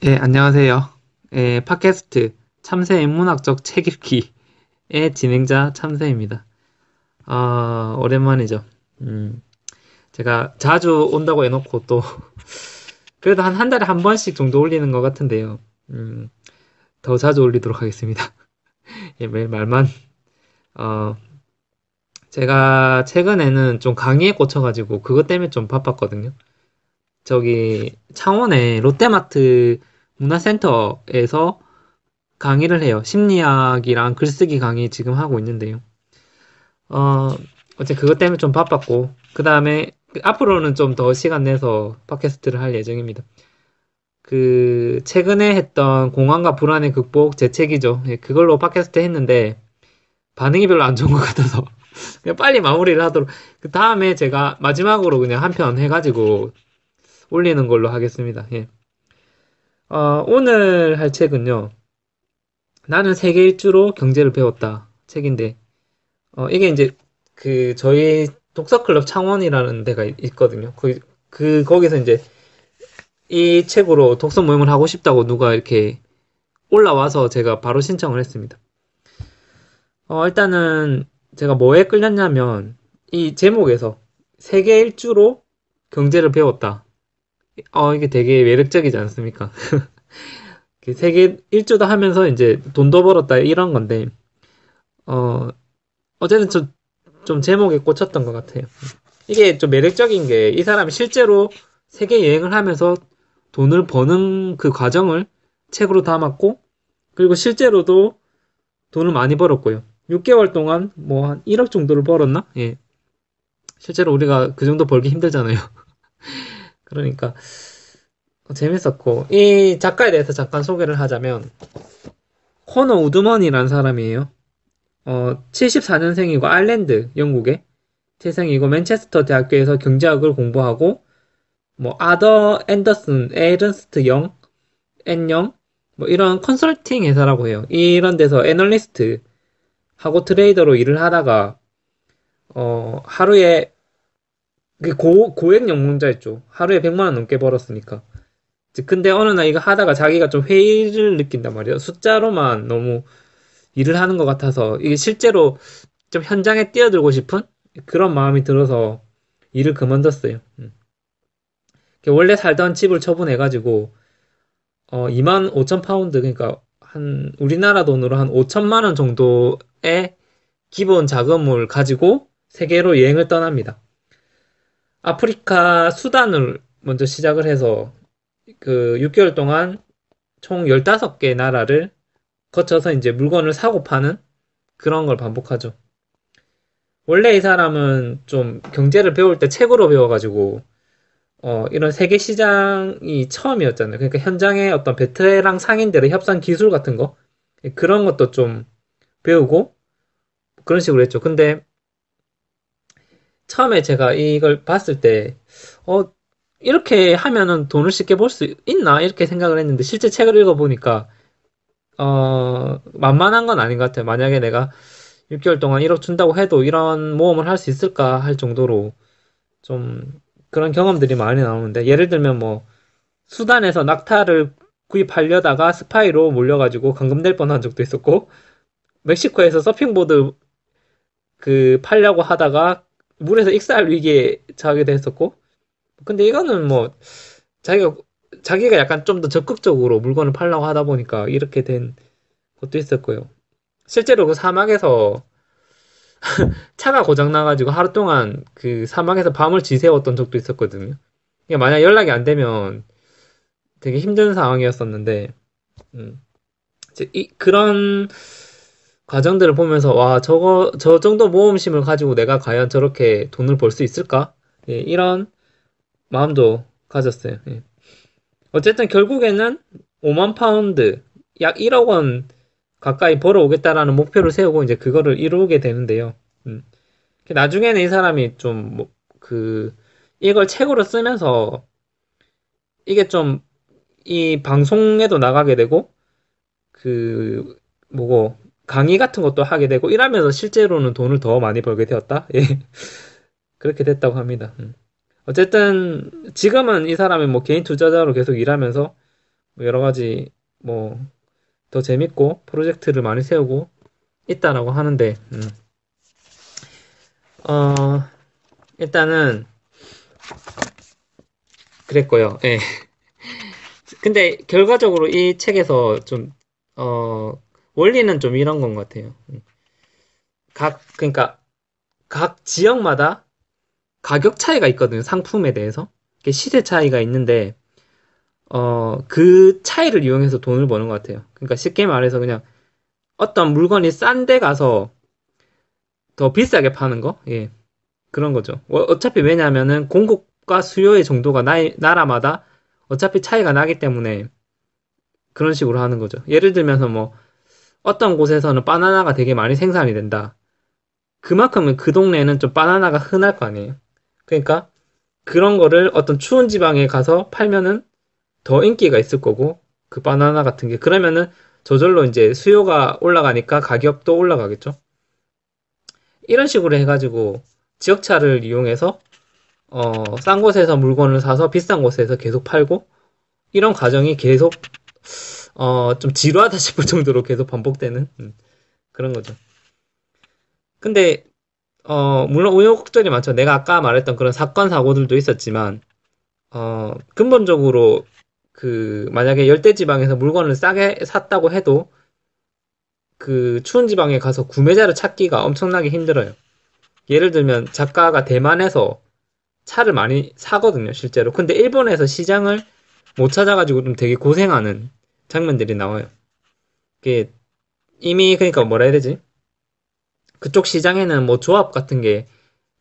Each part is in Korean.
예, 안녕하세요. 예, 팟캐스트 참새 인문학적 책 읽기의 진행자 참새입니다. 오랜만이죠. 음, 제가 자주 온다고 해놓고 또 그래도 한 달에 한 번씩 정도 올리는 것 같은데요. 음, 더 자주 올리도록 하겠습니다. 예, 매일 말만. 어, 제가 최근에는 좀 강의에 꽂혀가지고 그것 때문에 좀 바빴거든요. 저기 창원에 롯데마트 문화센터에서 강의를 해요. 심리학이랑 글쓰기 강의 지금 하고 있는데요. 어, 어제 그것 때문에 좀 바빴고, 그 다음에 앞으로는 좀 더 시간 내서 팟캐스트를 할 예정입니다. 그 최근에 했던 공황과 불안의 극복 제 책이죠. 예, 그걸로 팟캐스트 했는데 반응이 별로 안 좋은 것 같아서 그냥 빨리 마무리를 하도록. 그 다음에 제가 마지막으로 그냥 한 편 해가지고 올리는 걸로 하겠습니다. 예. 오늘 할 책은요. 나는 세계 일주로 경제를 배웠다 책인데 이게 이제 저희 독서클럽 창원이라는 데가 있거든요. 거기서 이제 이 책으로 독서 모임을 하고 싶다고 누가 이렇게 올라와서 제가 바로 신청을 했습니다. 일단은 제가 뭐에 끌렸냐면 이 제목에서 세계 일주로 경제를 배웠다. 이게 되게 매력적이지 않습니까? 세계 일주도 하면서 이제 돈도 벌었다 이런 건데, 어, 어쨌든 좀 제목에 꽂혔던 것 같아요. 이게 좀 매력적인 게 이 사람이 실제로 세계 여행을 하면서 돈을 버는 그 과정을 책으로 담았고, 그리고 실제로도 돈을 많이 벌었고요. 6개월 동안 뭐 한 1억 정도를 벌었나? 예. 실제로 우리가 그 정도 벌기 힘들잖아요. 그러니까 재밌었고, 이 작가에 대해서 잠깐 소개를 하자면 코너 우드먼이라는 사람이에요. 74년생이고 아일랜드 영국의 태생이고 맨체스터 대학교에서 경제학을 공부하고 뭐 아더 앤더슨, 에른스트 영, 앤영 뭐 이런 컨설팅 회사라고 해요. 이런 데서 애널리스트 하고 트레이더로 일을 하다가 하루에 고액 연봉자였죠. 하루에 100만 원 넘게 벌었으니까. 근데 어느 날 이거 하다가 자기가 좀 회의를 느낀단 말이에요. 숫자로만 너무 일을 하는 것 같아서 이게 실제로 좀 현장에 뛰어들고 싶은 그런 마음이 들어서 일을 그만뒀어요. 원래 살던 집을 처분해가지고 2만 5천 파운드, 그러니까 한 우리나라 돈으로 한 5천만 원 정도의 기본 자금을 가지고 세계로 여행을 떠납니다. 아프리카 수단을 먼저 시작을 해서 그 6개월 동안 총 15개 나라를 거쳐서 이제 물건을 사고 파는 그런 걸 반복하죠. 원래 이 사람은 좀 경제를 배울 때 책으로 배워가지고 이런 세계 시장이 처음이었잖아요. 그러니까 현장에 어떤 베테랑 상인들의 협상 기술 같은 거 그런 것도 좀 배우고 그런 식으로 했죠. 근데 처음에 제가 이걸 봤을 때 어, 이렇게 하면은 돈을 쉽게 벌 수 있나 이렇게 생각을 했는데 실제 책을 읽어보니까 만만한 건 아닌 것 같아요. 만약에 내가 6개월 동안 1억 준다고 해도 이런 모험을 할 수 있을까 할 정도로 좀 그런 경험들이 많이 나오는데 예를 들면 뭐 수단에서 낙타를 구입하려다가 스파이로 몰려가지고 감금될 뻔한 적도 있었고 멕시코에서 서핑보드 팔려고 하다가 물에서 익사할 위기에 처하기도 했었고 근데 이거는 뭐 자기가 자기가 약간 좀 더 적극적으로 물건을 팔려고 하다 보니까 이렇게 된 것도 있었고요. 실제로 그 사막에서 차가 고장 나가지고 하루 동안 그 사막에서 밤을 지새웠던 적도 있었거든요. 그러니까 만약 연락이 안 되면 되게 힘든 상황이었었는데 그런 과정들을 보면서 와 저 정도 모험심을 가지고 내가 과연 저렇게 돈을 벌 수 있을까? 예, 이런 마음도 가졌어요. 예. 어쨌든 결국에는 5만 파운드 약 1억 원 가까이 벌어오겠다라는 목표를 세우고 이제 그거를 이루게 되는데요. 나중에는 이 사람이 좀 이걸 책으로 쓰면서 이게 좀 이 방송에도 나가게 되고 뭐고 강의 같은 것도 하게 되고 이러면서 실제로는 돈을 더 많이 벌게 되었다. 예. 그렇게 됐다고 합니다. 어쨌든 지금은 이 사람이 뭐 개인 투자자로 계속 일하면서 뭐 여러 가지 뭐 더 재밌고 프로젝트를 많이 세우고 있다라고 하는데, 어, 일단은 그랬고요. 예. 근데 결과적으로 이 책에서 좀, 원리는 좀 이런 건 것 같아요. 그러니까 각 지역마다 가격 차이가 있거든요. 상품에 대해서. 이게 시세 차이가 있는데, 그 차이를 이용해서 돈을 버는 것 같아요. 그러니까 쉽게 말해서 그냥 어떤 물건이 싼 데 가서 더 비싸게 파는 거? 예. 그런 거죠. 어차피 왜냐하면은 공급과 수요의 정도가 나라마다 어차피 차이가 나기 때문에 그런 식으로 하는 거죠. 예를 들면서 뭐 어떤 곳에서는 바나나가 되게 많이 생산이 된다. 그만큼은 그 동네에는 좀 바나나가 흔할 거 아니에요. 그러니까 그런 거를 어떤 추운 지방에 가서 팔면은 더 인기가 있을 거고 그 바나나 같은 게 그러면은 저절로 이제 수요가 올라가니까 가격도 올라가겠죠. 이런 식으로 해가지고 지역차를 이용해서 싼 곳에서 물건을 사서 비싼 곳에서 계속 팔고 이런 과정이 계속 좀 지루하다 싶을 정도로 계속 반복되는 그런 거죠. 근데 물론 우여곡절이 많죠. 내가 아까 말했던 그런 사건 사고들도 있었지만 근본적으로 그 만약에 열대지방에서 물건을 싸게 샀다고 해도 그 추운 지방에 가서 구매자를 찾기가 엄청나게 힘들어요. 예를 들면 작가가 대만에서 차를 많이 사거든요, 실제로. 근데 일본에서 시장을 못 찾아가지고 좀 되게 고생하는 장면들이 나와요. 그게 이미 그러니까 뭐라 해야 되지? 그쪽 시장에는 뭐 조합 같은 게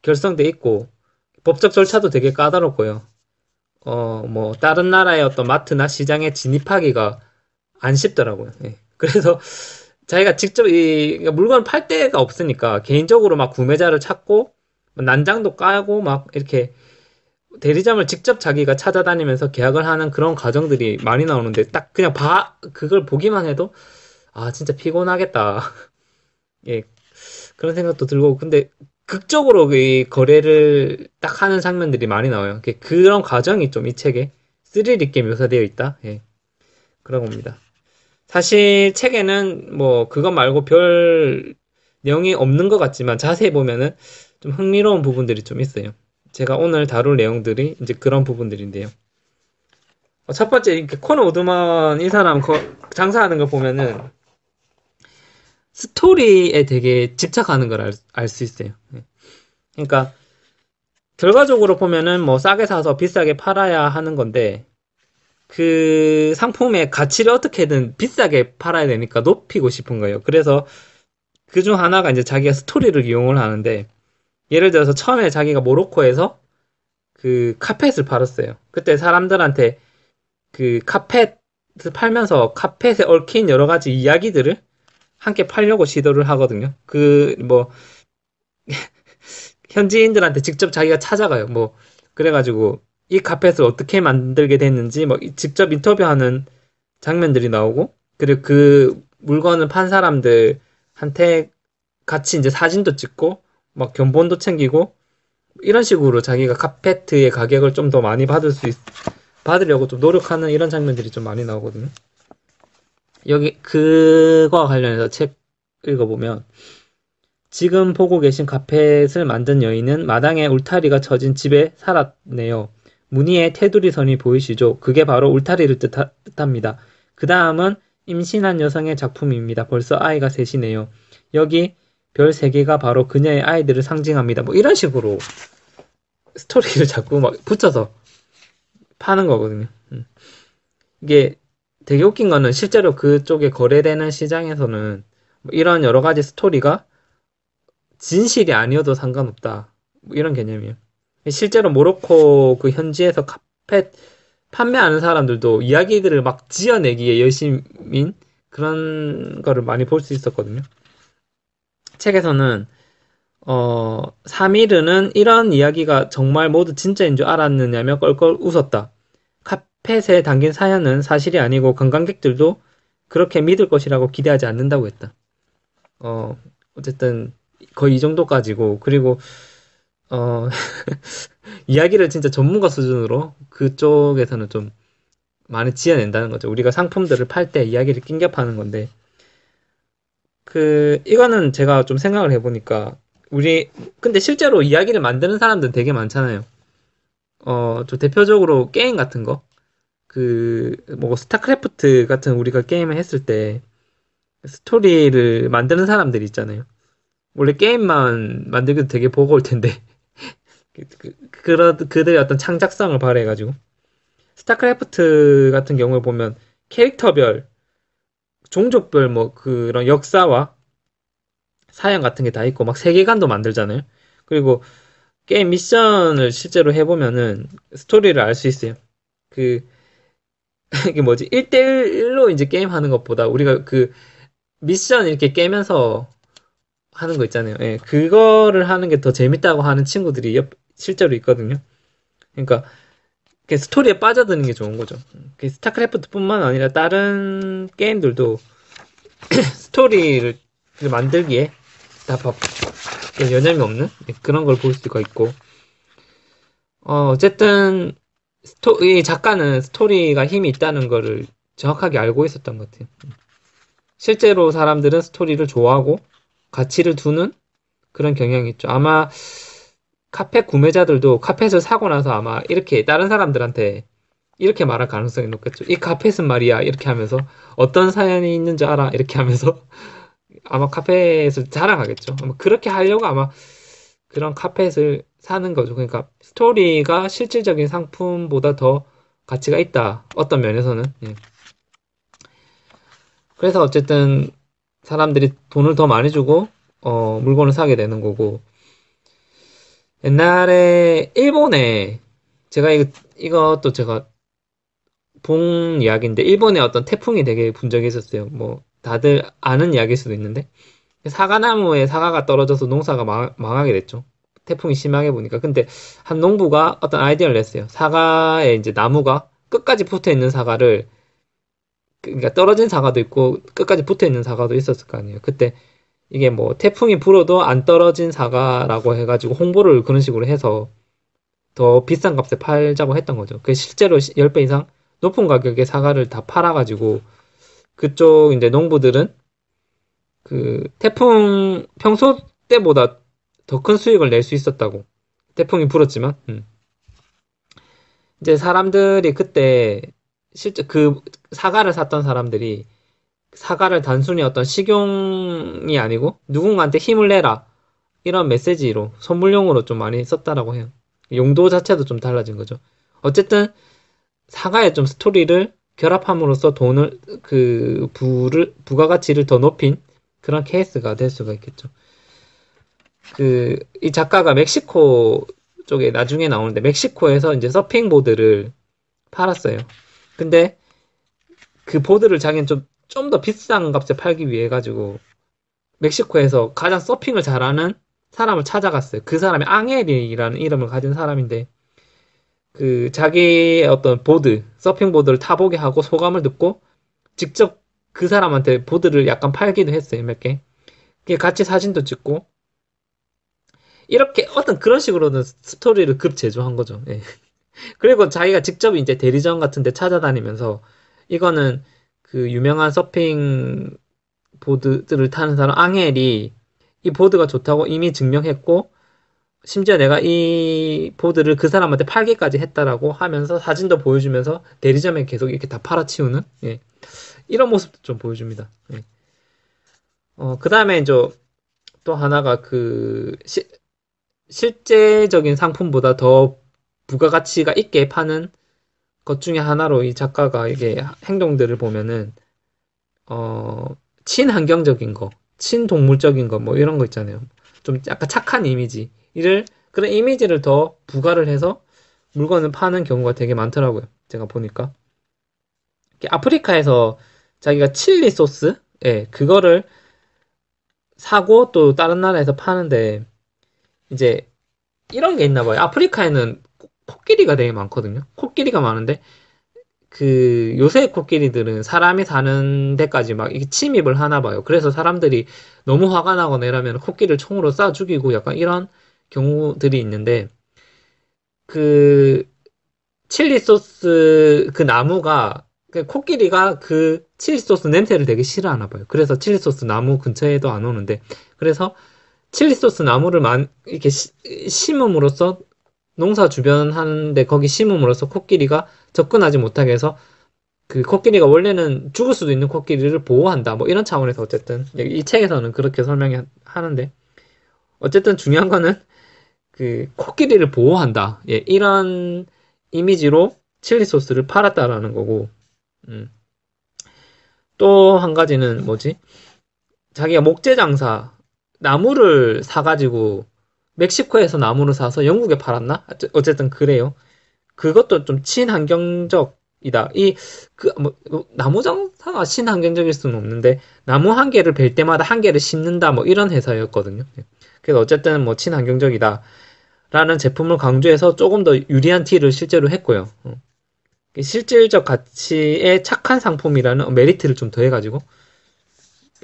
결성돼 있고 법적 절차도 되게 까다롭고요. 뭐 다른 나라의 어떤 마트나 시장에 진입하기가 안 쉽더라고요. 예. 그래서 자기가 직접 그러니까 물건을 팔 데가 없으니까 개인적으로 막 구매자를 찾고 난장도 까고 막 이렇게 대리점을 직접 자기가 찾아다니면서 계약을 하는 그런 과정들이 많이 나오는데 딱 그냥 그걸 보기만 해도 아 진짜 피곤하겠다. 예, 그런 생각도 들고 근데 극적으로 이 거래를 딱 하는 장면들이 많이 나와요. 그런 과정이 좀 이 책에 스릴 있게 묘사되어 있다. 예, 그런 겁니다. 사실 책에는 뭐 그것 말고 별 내용이 없는 것 같지만 자세히 보면은 좀 흥미로운 부분들이 좀 있어요. 제가 오늘 다룰 내용들이 이제 그런 부분들인데요. 첫 번째 이렇게 코너 오드먼 이 사람 장사하는 거 보면은 스토리에 되게 집착하는 걸 알 수 있어요. 예. 그러니까 결과적으로 보면은 뭐 싸게 사서 비싸게 팔아야 하는 건데 그 상품의 가치를 어떻게든 비싸게 팔아야 되니까 높이고 싶은 거예요. 그래서 그 중 하나가 이제 자기가 스토리를 이용을 하는데 예를 들어서 처음에 자기가 모로코에서 그 카펫을 팔았어요. 그때 사람들한테 그 카펫을 팔면서 카펫에 얽힌 여러 가지 이야기들을 함께 팔려고 시도를 하거든요. 그 뭐 현지인들한테 직접 자기가 찾아가요. 뭐 그래가지고 이 카펫을 어떻게 만들게 됐는지 뭐 직접 인터뷰하는 장면들이 나오고 그리고 그 물건을 판 사람들한테 같이 이제 사진도 찍고 막 견본도 챙기고 이런 식으로 자기가 카페트의 가격을 좀 더 많이 받으려고 좀 노력하는 이런 장면들이 좀 많이 나오거든요. 여기 그거와 관련해서 책 읽어보면 지금 보고 계신 카펫을 만든 여인은 마당에 울타리가 쳐진 집에 살았네요. 무늬의 테두리 선이 보이시죠? 그게 바로 울타리를 뜻합니다. 그 다음은 임신한 여성의 작품입니다. 벌써 아이가 셋이네요. 여기 별 3개가 바로 그녀의 아이들을 상징합니다. 뭐 이런 식으로 스토리를 자꾸 막 붙여서 파는 거거든요. 이게 되게 웃긴 거는 실제로 그쪽에 거래되는 시장에서는 뭐 이런 여러 가지 스토리가 진실이 아니어도 상관없다. 뭐 이런 개념이에요. 실제로 모로코 그 현지에서 카펫 판매하는 사람들도 이야기들을 막 지어내기에 열심인 그런 거를 많이 볼 수 있었거든요. 책에서는 사미르는 이런 이야기가 정말 모두 진짜인 줄 알았느냐며 껄껄 웃었다. 카펫에 담긴 사연은 사실이 아니고 관광객들도 그렇게 믿을 것이라고 기대하지 않는다고 했다. 어쨌든 거의 이 정도까지고 그리고 어, 이야기를 진짜 전문가 수준으로 그쪽에서는 좀 많이 지어낸다는 거죠. 우리가 상품들을 팔 때 이야기를 낑겨 파는 건데, 이거는 제가 좀 생각을 해보니까, 근데 실제로 이야기를 만드는 사람들은 되게 많잖아요. 좀 대표적으로 게임 같은 거, 뭐, 스타크래프트 같은 우리가 게임을 했을 때, 스토리를 만드는 사람들이 있잖아요. 원래 게임만 만들기도 되게 버거울 텐데, 그들의 어떤 창작성을 발휘해가지고. 스타크래프트 같은 경우에 보면, 캐릭터별, 종족별 뭐 그런 역사와 사양 같은 게 다 있고 막 세계관도 만들잖아요. 그리고 게임 미션을 실제로 해보면은 스토리를 알 수 있어요. 그 이게 뭐지? 1대1로 이제 게임 하는 것보다 우리가 미션 이렇게 깨면서 하는 거 있잖아요. 예, 그거를 하는 게 더 재밌다고 하는 친구들이 실제로 있거든요. 그러니까 스토리에 빠져드는 게 좋은 거죠. 스타크래프트뿐만 아니라 다른 게임들도 스토리를 만들기에 다 여념이 없는 그런 걸 볼 수가 있고, 어쨌든 이 작가는 스토리가 힘이 있다는 거를 정확하게 알고 있었던 것 같아요. 실제로 사람들은 스토리를 좋아하고 가치를 두는 그런 경향이 있죠. 아마 카펫 구매자들도 카펫을 사고 나서 아마 이렇게 다른 사람들한테 이렇게 말할 가능성이 높겠죠. 이 카펫은 말이야 이렇게 하면서 어떤 사연이 있는 줄 알아 이렇게 하면서 아마 카펫을 자랑하겠죠. 아마 그렇게 하려고 아마 그런 카펫을 사는 거죠. 그러니까 스토리가 실질적인 상품보다 더 가치가 있다. 어떤 면에서는. 예. 그래서 어쨌든 사람들이 돈을 더 많이 주고 물건을 사게 되는 거고. 옛날에 일본에 제가 이것도 제가 본 이야기인데 일본에 어떤 태풍이 되게 분 적이 있었어요. 뭐 다들 아는 이야기일 수도 있는데 사과나무에 사과가 떨어져서 농사가 망하게 됐죠. 태풍이 심하게 보니까. 근데 한 농부가 어떤 아이디어를 냈어요. 사과에 이제 나무가 끝까지 붙어 있는 사과를, 그러니까 떨어진 사과도 있고 끝까지 붙어 있는 사과도 있었을 거 아니에요. 그때 이게 뭐 태풍이 불어도 안 떨어진 사과라고 해가지고 홍보를 그런 식으로 해서 더 비싼 값에 팔자고 했던 거죠. 그 실제로 10배 이상 높은 가격에 사과를 다 팔아가지고 그쪽 이제 농부들은 태풍 평소 때보다 더 큰 수익을 낼 수 있었다고. 태풍이 불었지만. 이제 사람들이 그때 실제 사과를 샀던 사람들이 사과를 단순히 어떤 식용이 아니고 누군가한테 힘을 내라 이런 메시지로 선물용으로 좀 많이 썼다라고 해요. 용도 자체도 좀 달라진 거죠. 어쨌든 사과에 좀 스토리를 결합함으로써 돈을 부가가치를 더 높인 그런 케이스가 될 수가 있겠죠. 이 작가가 멕시코 쪽에 나중에 나오는데 멕시코에서 이제 서핑보드를 팔았어요. 근데 그 보드를 자기는 좀 더 비싼 값에 팔기 위해 가지고 멕시코에서 가장 서핑을 잘하는 사람을 찾아갔어요. 그 사람이 앙헬이라는 이름을 가진 사람인데 자기의 어떤 서핑보드를 타보게 하고 소감을 듣고 직접 그 사람한테 보드를 약간 팔기도 했어요. 몇 개. 같이 사진도 찍고 이렇게 어떤 그런 식으로는 스토리를 급 제조한 거죠. 예. 그리고 자기가 직접 이제 대리점 같은 데 찾아다니면서 이거는 유명한 서핑 보드들을 타는 사람 앙헬이 이 보드가 좋다고 이미 증명했고 심지어 내가 이 보드를 그 사람한테 팔기까지 했다라고 하면서 사진도 보여주면서 대리점에 계속 이렇게 다 팔아치우는 예. 이런 모습도 좀 보여줍니다. 예. 그 다음에 이제 또 하나가 실제적인 상품보다 더 부가가치가 있게 파는 것 중에 하나로 이 작가가 이게 행동들을 보면은 친환경적인 거, 친동물적인 거 뭐 이런 거 있잖아요. 좀 약간 착한 이미지 그런 이미지를 더 부가를 해서 물건을 파는 경우가 되게 많더라고요. 제가 보니까 아프리카에서 자기가 칠리 소스, 예, 그거를 사고 또 다른 나라에서 파는데 이제 이런 게 있나 봐요. 아프리카에는 코끼리가 되게 많거든요. 코끼리가 많은데 요새 코끼리들은 사람이 사는 데까지 막 이게 침입을 하나 봐요. 그래서 사람들이 너무 화가 나거나 이러면 코끼리를 총으로 쏴 죽이고 약간 이런 경우들이 있는데 칠리 소스 그 나무가 그 코끼리가 그 칠리 소스 냄새를 되게 싫어하나 봐요. 그래서 칠리 소스 나무 근처에도 안 오는데 그래서 칠리 소스 나무를 이렇게 심음으로써 농사 주변 하는데 거기 심음으로써 코끼리가 접근하지 못하게 해서 그 코끼리가 원래는 죽을 수도 있는 코끼리를 보호한다. 뭐 이런 차원에서 어쨌든 이 책에서는 그렇게 설명이 하는데 어쨌든 중요한 거는 그 코끼리를 보호한다. 예, 이런 이미지로 칠리 소스를 팔았다라는 거고. 또 한 가지는 뭐지? 자기가 목재 장사 나무를 사가지고 멕시코에서 나무를 사서 영국에 팔았나? 어쨌든 그래요. 그것도 좀 친환경적이다. 나무 장사가 친환경적일 수는 없는데, 나무 한 개를 벨 때마다 한 개를 심는다, 뭐 이런 회사였거든요. 그래서 어쨌든 뭐 친환경적이다. 라는 제품을 강조해서 조금 더 유리한 딜을 실제로 했고요. 실질적 가치에 착한 상품이라는 메리트를 좀 더해가지고,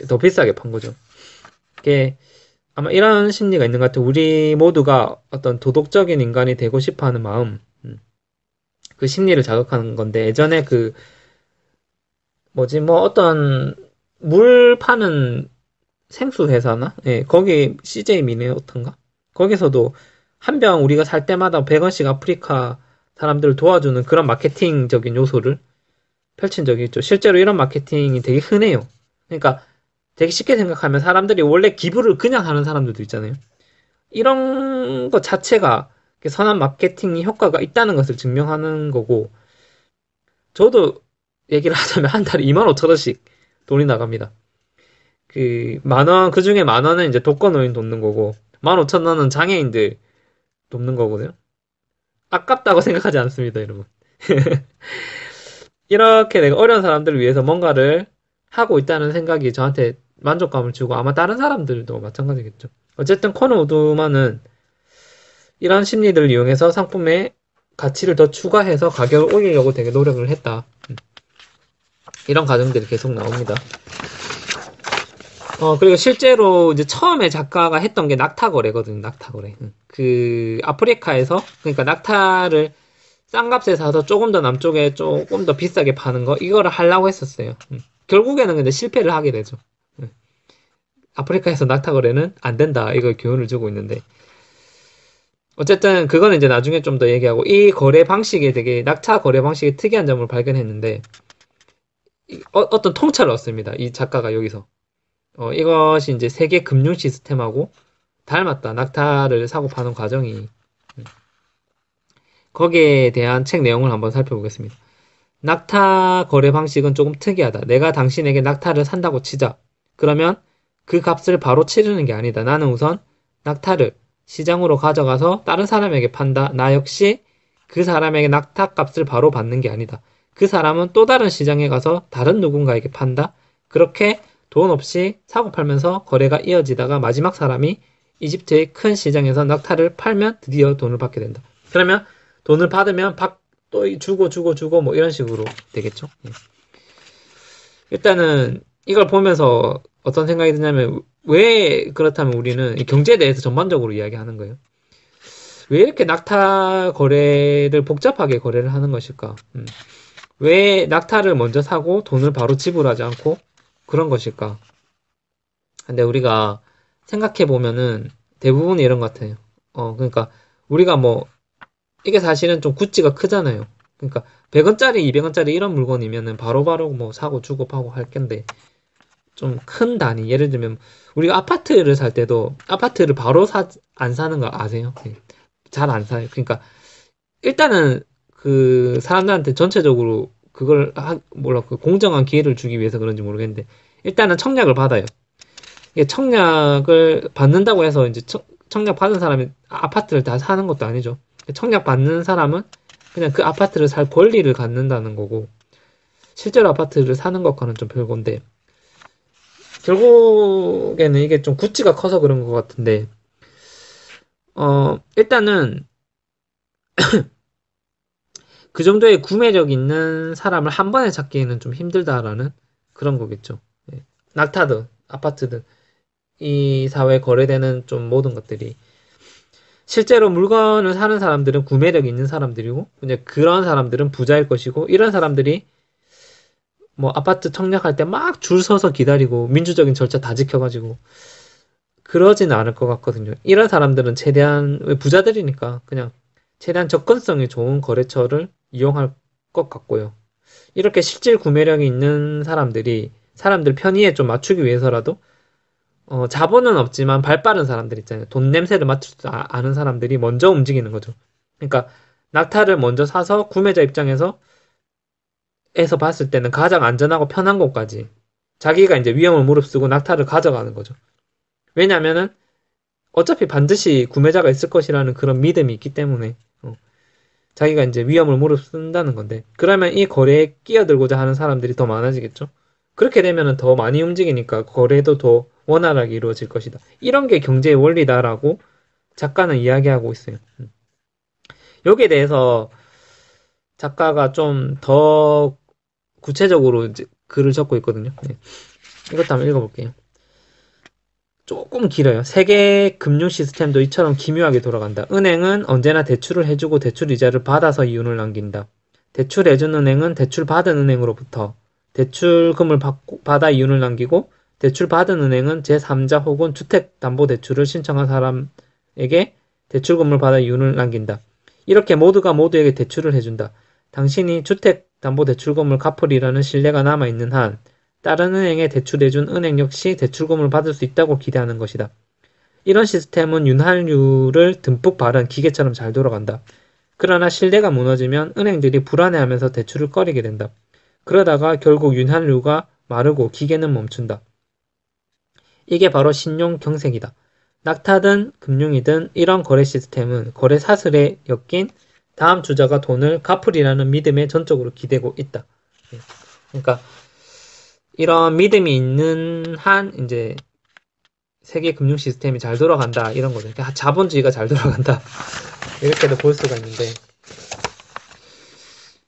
더 비싸게 판 거죠. 이게 아마 이런 심리가 있는 것 같아요. 우리 모두가 어떤 도덕적인 인간이 되고 싶어 하는 마음, 그 심리를 자극하는 건데, 예전에 어떤 물 파는 생수 회사나? 예, 거기 CJ 미네어터인가? 거기서도 한 병 우리가 살 때마다 100원씩 아프리카 사람들을 도와주는 그런 마케팅적인 요소를 펼친 적이 있죠. 실제로 이런 마케팅이 되게 흔해요. 그러니까 되게 쉽게 생각하면 사람들이 원래 기부를 그냥 하는 사람들도 있잖아요. 이런 것 자체가 선한 마케팅 효과가 있다는 것을 증명하는 거고, 저도 얘기를 하자면 한 달에 25,000원씩 돈이 나갑니다. 그 중에 10,000원은 이제 독거노인 돕는 거고, 15,000원은 장애인들 돕는 거거든요. 아깝다고 생각하지 않습니다, 여러분. 이렇게 내가 어려운 사람들을 위해서 뭔가를 하고 있다는 생각이 저한테 만족감을 주고 아마 다른 사람들도 마찬가지겠죠. 어쨌든 코너 우드만은 이런 심리들을 이용해서 상품의 가치를 더 추가해서 가격을 올리려고 되게 노력을 했다. 이런 과정들이 계속 나옵니다. 그리고 실제로 이제 처음에 작가가 했던 게 낙타거래거든요. 낙타거래. 그 아프리카에서 그러니까 낙타를 싼 값에 사서 조금 더 남쪽에 조금 더 비싸게 파는 거 이거를 하려고 했었어요. 결국에는 근데 실패를 하게 되죠. 아프리카에서 낙타 거래는 안 된다. 이걸 교훈을 주고 있는데 어쨌든 그거는 이제 나중에 좀 더 얘기하고 이 거래 방식에 되게 낙타 거래 방식의 특이한 점을 발견했는데 어떤 통찰을 얻습니다. 이 작가가 여기서 이것이 이제 세계 금융 시스템하고 닮았다. 낙타를 사고 파는 과정이 거기에 대한 책 내용을 한번 살펴보겠습니다. 낙타 거래 방식은 조금 특이하다. 내가 당신에게 낙타를 산다고 치자. 그러면 그 값을 바로 치르는 게 아니다. 나는 우선 낙타를 시장으로 가져가서 다른 사람에게 판다. 나 역시 그 사람에게 낙타 값을 바로 받는 게 아니다. 그 사람은 또 다른 시장에 가서 다른 누군가에게 판다. 그렇게 돈 없이 사고 팔면서 거래가 이어지다가 마지막 사람이 이집트의 큰 시장에서 낙타를 팔면 드디어 돈을 받게 된다. 그러면 돈을 받으면 또 주고 뭐 이런 식으로 되겠죠. 일단은 이걸 보면서 어떤 생각이 드냐면 왜 그렇다면 우리는 경제에 대해서 전반적으로 이야기하는 거예요. 왜 이렇게 낙타 거래를 복잡하게 거래를 하는 것일까? 왜 낙타를 먼저 사고 돈을 바로 지불하지 않고 그런 것일까? 근데 우리가 생각해 보면은 대부분이 이런 것 같아요. 그러니까 우리가 이게 사실은 좀 구찌가 크잖아요. 그러니까 100원짜리, 200원짜리 이런 물건이면은 바로바로 사고 주고 파고 할 건데 좀 큰 단위, 예를 들면 우리가 아파트를 살 때도 아파트를 바로 안 사는 거 아세요? 잘 안 사요. 그러니까 일단은 그 사람들한테 전체적으로 그걸 그 공정한 기회를 주기 위해서 그런지 모르겠는데 일단은 청약을 받아요. 이게 청약을 받는다고 해서 이제 청약 받은 사람이 아파트를 다 사는 것도 아니죠. 청약 받는 사람은 그냥 그 아파트를 살 권리를 갖는다는 거고 실제로 아파트를 사는 것과는 좀 별건데 결국에는 이게 좀 구찌가 커서 그런 것 같은데 일단은 그 정도의 구매력 있는 사람을 한 번에 찾기에는 좀 힘들다라는 그런 거겠죠. 낙타든 아파트든 이 사회에 거래되는 좀 모든 것들이 실제로 물건을 사는 사람들은 구매력이 있는 사람들이고, 이제 그런 사람들은 부자일 것이고, 이런 사람들이 뭐 아파트 청약할 때 막 줄 서서 기다리고, 민주적인 절차 다 지켜가지고, 그러지는 않을 것 같거든요. 이런 사람들은 최대한, 부자들이니까 그냥 최대한 접근성이 좋은 거래처를 이용할 것 같고요. 이렇게 실질 구매력이 있는 사람들이 사람들 편의에 좀 맞추기 위해서라도 자본은 없지만 발 빠른 사람들 있잖아요. 돈 냄새를 맡을 줄 아는 사람들이 먼저 움직이는 거죠. 그러니까 낙타를 먼저 사서 구매자 입장에서 봤을 때는 가장 안전하고 편한 곳까지 자기가 이제 위험을 무릅쓰고 낙타를 가져가는 거죠. 왜냐면은 어차피 반드시 구매자가 있을 것이라는 그런 믿음이 있기 때문에 자기가 이제 위험을 무릅쓴다는 건데, 그러면 이 거래에 끼어들고자 하는 사람들이 더 많아지겠죠. 그렇게 되면 더 많이 움직이니까 거래도 더 원활하게 이루어질 것이다. 이런 게 경제의 원리다라고 작가는 이야기하고 있어요. 여기에 대해서 작가가 좀 더 구체적으로 이제 글을 적고 있거든요. 네. 이것도 한번 읽어볼게요. 조금 길어요. 세계 금융 시스템도 이처럼 기묘하게 돌아간다. 은행은 언제나 대출을 해주고 대출 이자를 받아서 이윤을 남긴다. 대출해준 은행은 대출받은 은행으로부터 대출금을 받아 이윤을 남기고, 대출받은 은행은 제3자 혹은 주택담보대출을 신청한 사람에게 대출금을 받아 이윤을 남긴다. 이렇게 모두가 모두에게 대출을 해준다. 당신이 주택담보대출금을 갚으리라는 신뢰가 남아있는 한 다른 은행에 대출해준 은행 역시 대출금을 받을 수 있다고 기대하는 것이다. 이런 시스템은 윤활유를 듬뿍 바른 기계처럼 잘 돌아간다. 그러나 신뢰가 무너지면 은행들이 불안해하면서 대출을 꺼리게 된다. 그러다가 결국 윤활유가 마르고 기계는 멈춘다. 이게 바로 신용 경색이다. 낙타든 금융이든 이런 거래 시스템은 거래 사슬에 엮인 다음 주자가 돈을 갚으리라는 믿음에 전적으로 기대고 있다. 그러니까 이런 믿음이 있는 한 이제 세계 금융 시스템이 잘 돌아간다 이런 거죠. 그러니까 자본주의가 잘 돌아간다 이렇게도 볼 수가 있는데,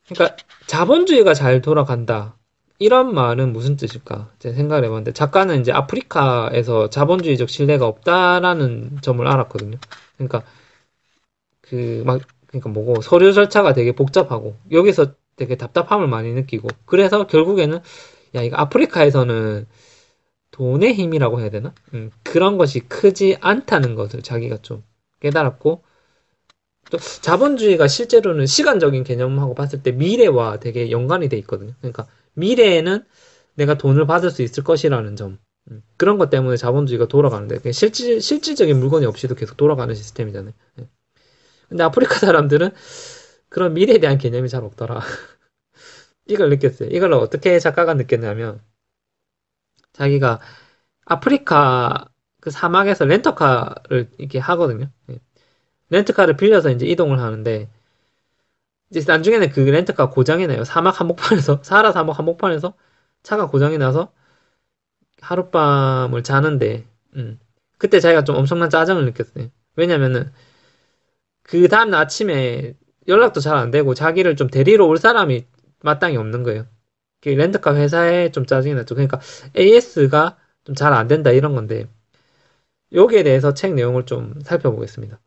그러니까 자본주의가 잘 돌아간다 이런 말은 무슨 뜻일까? 제가 생각을 해봤는데, 작가는 이제 아프리카에서 자본주의적 신뢰가 없다라는 점을 알았거든요. 그러니까 그러니까 뭐고 서류 절차가 되게 복잡하고 여기서 되게 답답함을 많이 느끼고, 그래서 결국에는 야, 이거 아프리카에서는 돈의 힘이라고 해야 되나? 그런 것이 크지 않다는 것을 자기가 좀 깨달았고, 또 자본주의가 실제로는 시간적인 개념하고 봤을 때 미래와 되게 연관이 돼 있거든요. 그러니까 미래에는 내가 돈을 받을 수 있을 것이라는 점, 그런 것 때문에 자본주의가 돌아가는데, 실질적인 물건이 없이도 계속 돌아가는 시스템이잖아요. 근데 아프리카 사람들은 그런 미래에 대한 개념이 잘 없더라. 이걸 느꼈어요. 이걸 어떻게 작가가 느꼈냐면, 자기가 아프리카 그 사막에서 렌터카를 이렇게 하거든요. 렌트카를 빌려서 이제 이동을 하는데, 이제 나중에는 그 렌트카 고장이 나요. 사하라 사막 한복판에서 차가 고장이 나서 하룻밤을 자는데, 그때 자기가 좀 엄청난 짜증을 느꼈어요. 왜냐면은 그 다음날 아침에 연락도 잘 안 되고 자기를 좀 데리러 올 사람이 마땅히 없는 거예요. 렌트카 회사에 좀 짜증이 났죠. 그러니까 AS가 좀 잘 안 된다 이런 건데, 여기에 대해서 책 내용을 좀 살펴보겠습니다.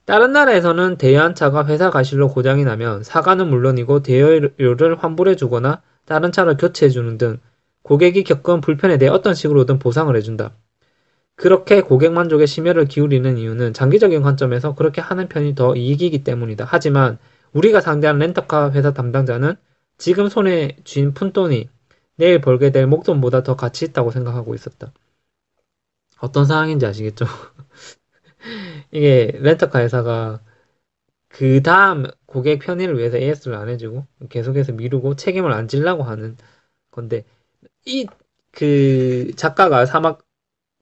다른 나라에서는 대여한 차가 회사 가실로 고장이 나면 사과는 물론이고 대여료를 환불해주거나 다른 차를 교체해주는 등 고객이 겪은 불편에 대해 어떤 식으로든 보상을 해준다. 그렇게 고객 만족에 심혈을 기울이는 이유는 장기적인 관점에서 그렇게 하는 편이 더 이익이기 때문이다. 하지만 우리가 상대하는 렌터카 회사 담당자는 지금 손에 쥔 푼돈이 내일 벌게 될 목돈보다 더 가치 있다고 생각하고 있었다. 어떤 상황인지 아시겠죠? 이게 렌터카 회사가 그 다음 고객 편의를 위해서 AS를 안 해주고 계속해서 미루고 책임을 안 지려고 하는 건데, 그 작가가 사막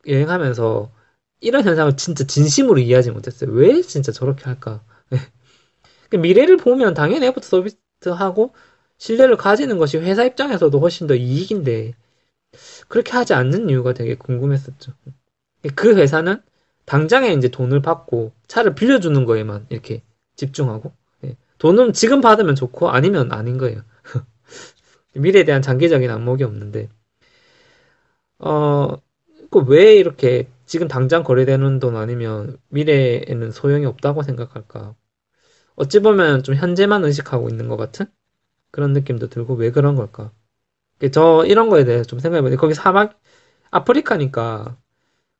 여행하면서 이런 현상을 진짜 진심으로 이해하지 못했어요. 왜 진짜 저렇게 할까? 미래를 보면 당연히 애프터 서비스하고 신뢰를 가지는 것이 회사 입장에서도 훨씬 더 이익인데 그렇게 하지 않는 이유가 되게 궁금했었죠. 그 회사는 당장에 이제 돈을 받고 차를 빌려주는 거에만 이렇게 집중하고, 돈은 지금 받으면 좋고 아니면 아닌 거예요. 미래에 대한 장기적인 안목이 없는데, 왜 이렇게 지금 당장 거래되는 돈 아니면 미래에는 소용이 없다고 생각할까? 어찌 보면 좀 현재만 의식하고 있는 것 같은 그런 느낌도 들고 왜 그런 걸까? 저 이런 거에 대해서 좀 생각해보니 거기 사막 아프리카니까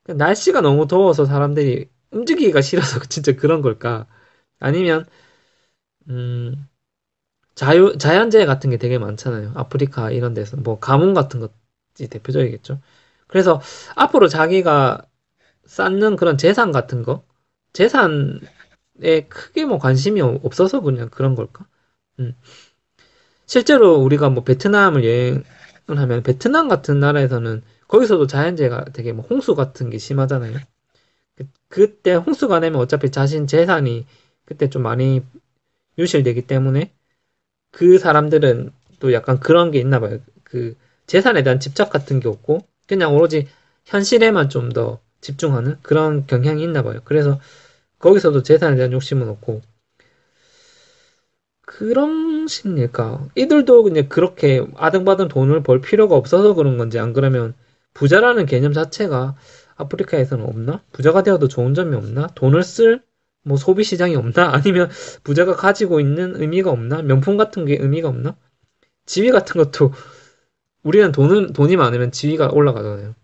날씨가 너무 더워서 사람들이 움직이기가 싫어서 진짜 그런 걸까? 아니면 음, 자연재해 같은 게 되게 많잖아요. 아프리카 이런 데서 뭐 가뭄 같은 것이 대표적이겠죠. 그래서 앞으로 자기가 쌓는 그런 재산 같은 거 재산에 크게 뭐 관심이 없어서 그냥 그런 걸까? 음. 실제로 우리가 뭐 베트남을 여행을 하면 베트남 같은 나라에서는 거기서도 자연재해가 되게 뭐 홍수 같은 게 심하잖아요. 그때 홍수가 내면 어차피 자신 재산이 그때 좀 많이 유실되기 때문에 그 사람들은 또 약간 그런 게 있나 봐요. 그 재산에 대한 집착 같은 게 없고 그냥 오로지 현실에만 좀 더 집중하는 그런 경향이 있나 봐요. 그래서 거기서도 재산에 대한 욕심은 없고 그런 심리일까? 이들도 그냥 그렇게 아등바등 돈을 벌 필요가 없어서 그런 건지 안 그러면 부자라는 개념 자체가 아프리카에서는 없나? 부자가 되어도 좋은 점이 없나? 돈을 쓸 뭐 소비 시장이 없나? 아니면 부자가 가지고 있는 의미가 없나? 명품 같은 게 의미가 없나? 지위 같은 것도 우리는 돈이 많으면 지위가 올라가잖아요.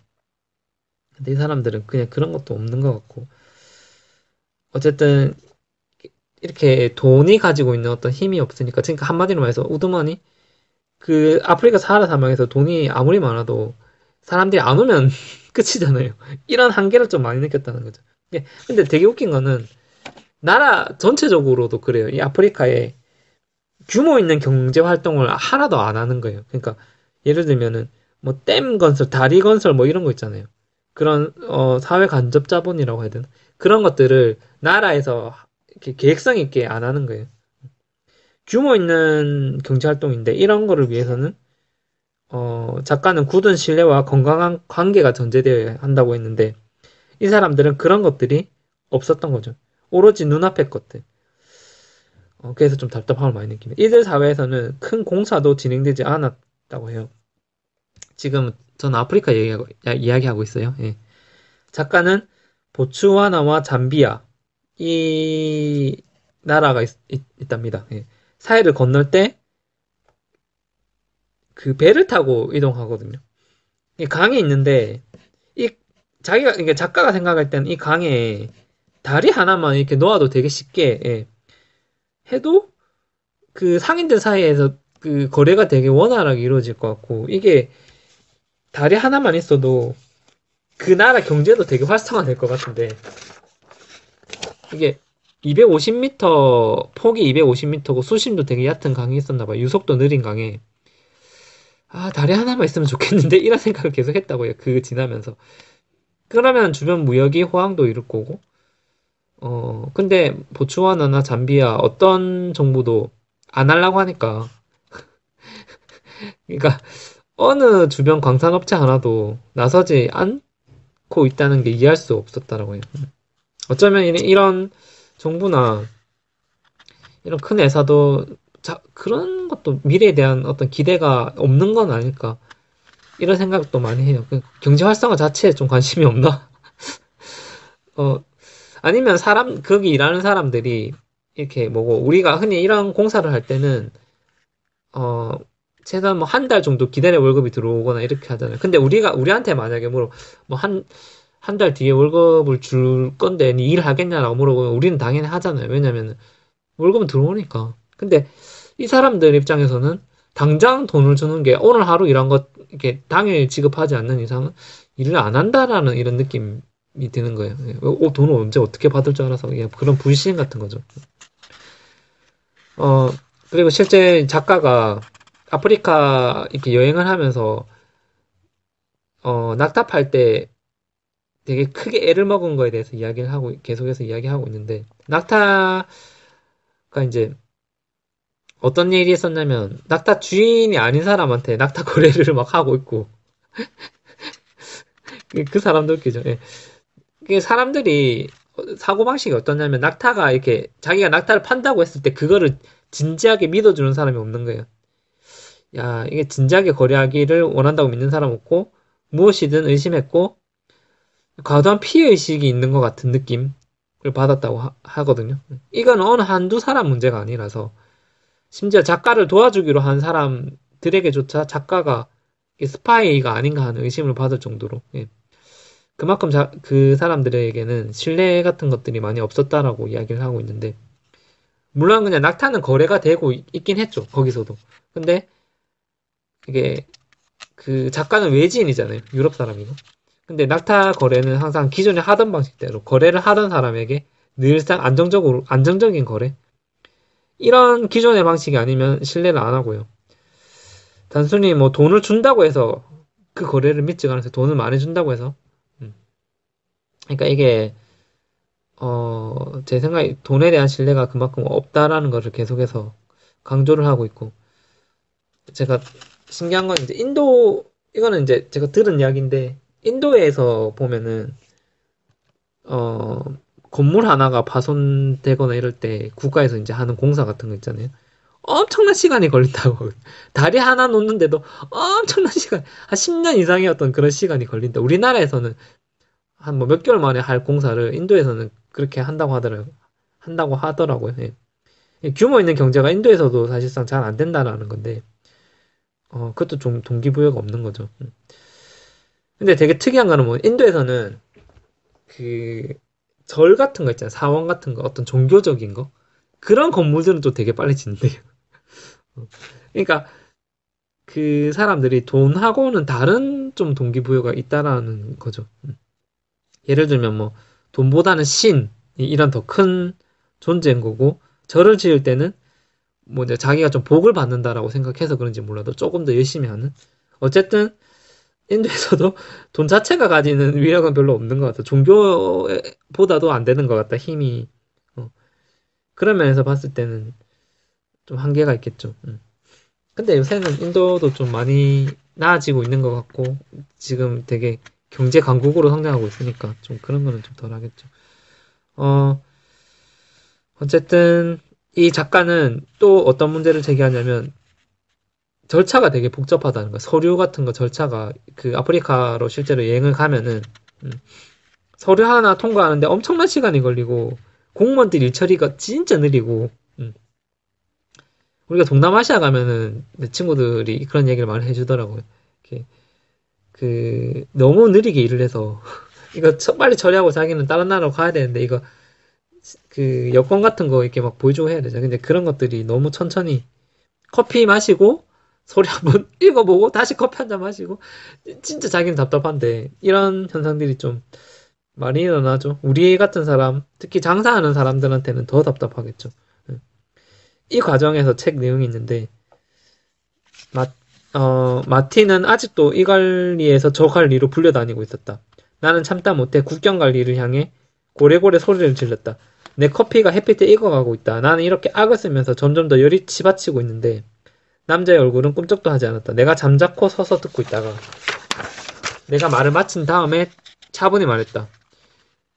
근데 이 사람들은 그냥 그런 것도 없는 것 같고 어쨌든 이렇게 돈이 가지고 있는 어떤 힘이 없으니까 그러니까 한마디로 말해서 우두머니 그 아프리카 사하라 사막에서 돈이 아무리 많아도 사람들이 안 오면 끝이잖아요. 이런 한계를 좀 많이 느꼈다는 거죠. 근데 되게 웃긴 거는 나라 전체적으로도 그래요. 이 아프리카에 규모 있는 경제 활동을 하나도 안 하는 거예요. 그러니까 예를 들면은 뭐 댐 건설, 다리 건설 뭐 이런 거 있잖아요. 그런 사회 간접 자본이라고 해야 되나? 그런 것들을 나라에서 이렇게 계획성 있게 안 하는 거예요. 규모 있는 경제 활동인데 이런 거를 위해서는 작가는 굳은 신뢰와 건강한 관계가 전제되어야 한다고 했는데 이 사람들은 그런 것들이 없었던 거죠. 오로지 눈앞의 것들. 그래서 좀 답답함을 많이 느낍니다. 이들 사회에서는 큰 공사도 진행되지 않았다고 해요. 지금 저는 아프리카 이야기하고 있어요. 예. 작가는 보츠와나와 잠비아 이 나라가 있답니다. 예. 사해를 건널 때 그 배를 타고 이동하거든요. 이 강이 있는데 이 자기가 그러니까 작가가 생각할 때는 이 강에 다리 하나만 이렇게 놓아도 되게 쉽게 예, 해도 그 상인들 사이에서 그 거래가 되게 원활하게 이루어질 것 같고 이게 다리 하나만 있어도 그 나라 경제도 되게 활성화될 것 같은데 이게 250m 폭이 250m고 수심도 되게 얕은 강이 있었나 봐요. 유속도 느린 강에 다리 하나만 있으면 좋겠는데 이런 생각을 계속 했다고요. 그 지나면서 그러면 주변 무역이 호황도 이룰 거고 근데 보츠와나나 잠비아 어떤 정부도 안 하려고 하니까 그러니까 어느 주변 광산업체 하나도 나서지 않고 있다는 게 이해할 수 없었다라고 해요. 어쩌면 이런 정부나 이런 큰 회사도 그런 것도 미래에 대한 어떤 기대가 없는 건 아닐까 이런 생각도 많이 해요. 경제 활성화 자체에 좀 관심이 없나? 어, 아니면 거기 일하는 사람들이 이렇게 뭐고 우리가 흔히 이런 공사를 할 때는 어, 최소한 뭐 한 달 정도 기다려 월급이 들어오거나 이렇게 하잖아요. 근데 우리한테 만약에 한 달 뒤에 월급을 줄 건데 니 일하겠냐라고 물어보면 우리는 당연히 하잖아요. 왜냐면 월급은 들어오니까. 근데 이 사람들 입장에서는 당장 돈을 주는 게 오늘 하루 일한 것 이렇게 당일 지급하지 않는 이상은 일을 안 한다라는 이런 느낌이 드는 거예요. 돈을 언제 어떻게 받을 줄 알아서 그런 불신 같은 거죠. 그리고 실제 작가가 아프리카 이렇게 여행을 하면서 낙탑할 때 되게 크게 애를 먹은 거에 대해서 계속해서 이야기하고 있는데 낙타가 이제 어떤 일이 있었냐면 낙타 주인이 아닌 사람한테 낙타 거래를 막 하고 있고 그 사람도 웃기죠. 예. 이게 사람들이 사고방식이 어떠냐면 낙타가 이렇게 자기가 낙타를 판다고 했을 때 그거를 진지하게 믿어주는 사람이 없는 거예요. 야, 이게 진지하게 거래하기를 원한다고 믿는 사람 없고 무엇이든 의심했고 과도한 피해의식이 있는 것 같은 느낌을 받았다고 하거든요. 이건 어느 한두 사람 문제가 아니라서 심지어 작가를 도와주기로 한 사람들에게조차 작가가 스파이가 아닌가 하는 의심을 받을 정도로 예. 그만큼 그 사람들에게는 신뢰 같은 것들이 많이 없었다라고 이야기를 하고 있는데 물론 그냥 낙타는 거래가 되고 있긴 했죠. 거기서도. 근데 이게 그 작가는 외지인이잖아요. 유럽 사람이고. 근데 낙타 거래는 항상 기존에 하던 방식대로 거래를 하던 사람에게 늘상 안정적인 거래. 이런 기존의 방식이 아니면 신뢰를 안 하고요. 단순히 뭐 돈을 준다고 해서 그 거래를 믿지가 않아서 돈을 많이 준다고 해서 그러니까 이게 제 생각에 돈에 대한 신뢰가 그만큼 없다라는 것을 계속해서 강조를 하고 있고 제가 신기한 건 이제 이거는 이제 제가 들은 이야기인데 인도에서 보면은 어 건물 하나가 파손되거나 이럴 때 국가에서 이제 하는 공사 같은 거 있잖아요. 엄청난 시간이 걸린다고. 다리 하나 놓는데도 엄청난 시간, 한 10년 이상의 어떤 그런 시간이 걸린다. 우리나라에서는 한 뭐 몇 개월 만에 할 공사를 인도에서는 그렇게 한다고 하더라고요. 예. 규모 있는 경제가 인도에서도 사실상 잘 안 된다라는 건데, 그것도 좀 동기부여가 없는 거죠. 근데 되게 특이한 거는 뭐, 인도에서는 그, 절 같은 거 있잖아요. 사원 같은 거, 어떤 종교적인 거. 그런 건물들은 또 되게 빨리 짓는데요. 그러니까, 그 사람들이 돈하고는 다른 좀 동기부여가 있다라는 거죠. 예를 들면 뭐, 돈보다는 신, 이런 더 큰 존재인 거고, 절을 지을 때는 뭐 이제 자기가 좀 복을 받는다라고 생각해서 그런지 몰라도 조금 더 열심히 하는. 어쨌든 인도에서도 돈 자체가 가지는 위력은 별로 없는 것 같아. 종교보다도 안 되는 것 같다. 힘이. 그런 면에서 봤을 때는 좀 한계가 있겠죠. 근데 요새는 인도도 좀 많이 나아지고 있는 것 같고 지금 되게 경제 강국으로 성장하고 있으니까 좀 그런 거는 좀 덜하겠죠. 어, 어쨌든 이 작가는 또 어떤 문제를 제기하냐면 절차가 되게 복잡하다는 거. 서류 같은 거 절차가 그 아프리카로 실제로 여행을 가면은 음, 서류 하나 통과하는데 엄청난 시간이 걸리고 공무원들 일 처리가 진짜 느리고 우리가 동남아시아 가면은 내 친구들이 그런 얘기를 많이 해주더라고요. 이렇게 그 너무 느리게 일을 해서 이거 빨리 처리하고 자기는 다른 나라로 가야 되는데 이거 그 여권 같은 거 이렇게 막 보여주고 해야 되죠. 근데 그런 것들이 너무 천천히 커피 마시고 소리 한번 읽어보고 다시 커피 한 잔 마시고 진짜 자기는 답답한데 이런 현상들이 좀 많이 일어나죠. 우리 같은 사람, 특히 장사하는 사람들한테는 더 답답하겠죠. 이 과정에서 책 내용이 있는데 마, 마틴은 아직도 이 관리에서 저 관리로 불려다니고 있었다. 나는 참다 못해 국경 관리를 향해 고래고래 소리를 질렀다. 내 커피가 햇빛에 익어가고 있다. 나는 이렇게 악을 쓰면서 점점 더 열이 치받치고 있는데 남자의 얼굴은 꿈쩍도 하지 않았다. 내가 잠자코 서서 듣고 있다가 내가 말을 마친 다음에 차분히 말했다.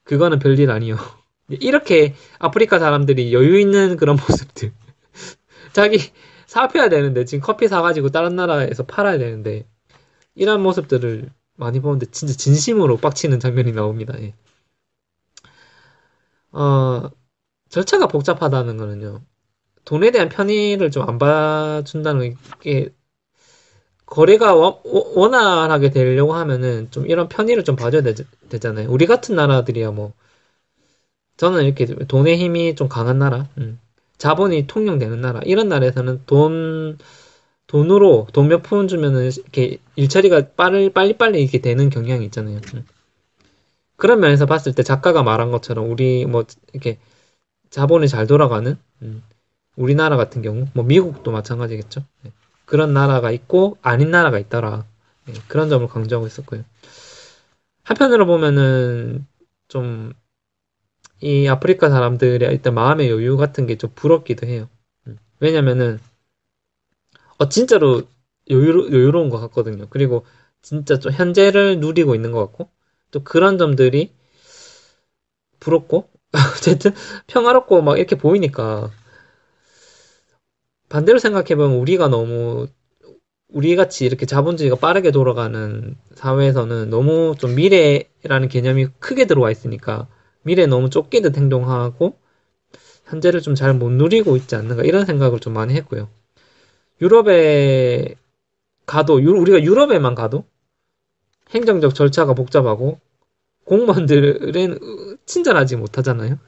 그거는 별일 아니요. 이렇게 아프리카 사람들이 여유 있는 그런 모습들. 자기 사업해야 되는데 지금 커피 사가지고 다른 나라에서 팔아야 되는데 이런 모습들을 많이 보는데 진짜 진심으로 빡치는 장면이 나옵니다. 예. 어, 절차가 복잡하다는 거는요. 돈에 대한 편의를 좀 안 봐준다는 게 거래가 원활하게 되려고 하면은 좀 이런 편의를 좀 봐줘야 되잖아요. 우리 같은 나라들이야 뭐 저는 이렇게 돈의 힘이 좀 강한 나라, 자본이 통용되는 나라 이런 나라에서는 돈으로 돈 몇 푼 주면은 이렇게 일처리가 빨리빨리 이렇게 되는 경향이 있잖아요. 그런 면에서 봤을 때 작가가 말한 것처럼 우리 뭐 이렇게 자본이 잘 돌아가는 우리나라 같은 경우 뭐 미국도 마찬가지겠죠. 네. 그런 나라가 있고 아닌 나라가 있더라. 네, 그런 점을 강조하고 있었고요. 한편으로 보면은 좀 이 아프리카 사람들의 일단 마음의 여유 같은 게 좀 부럽기도 해요. 왜냐면은 진짜로 여유로운 것 같거든요. 그리고 진짜 좀 현재를 누리고 있는 것 같고 또 그런 점들이 부럽고 어쨌든 평화롭고 막 이렇게 보이니까 반대로 생각해보면 우리가 너무 우리 같이 이렇게 자본주의가 빠르게 돌아가는 사회에서는 너무 좀 미래라는 개념이 크게 들어와 있으니까 미래에 너무 쫓기듯 행동하고 현재를 좀 잘 못 누리고 있지 않는가 이런 생각을 좀 많이 했고요. 유럽에 가도 우리가 유럽에만 가도 행정적 절차가 복잡하고 공무원들은 친절하지 못하잖아요.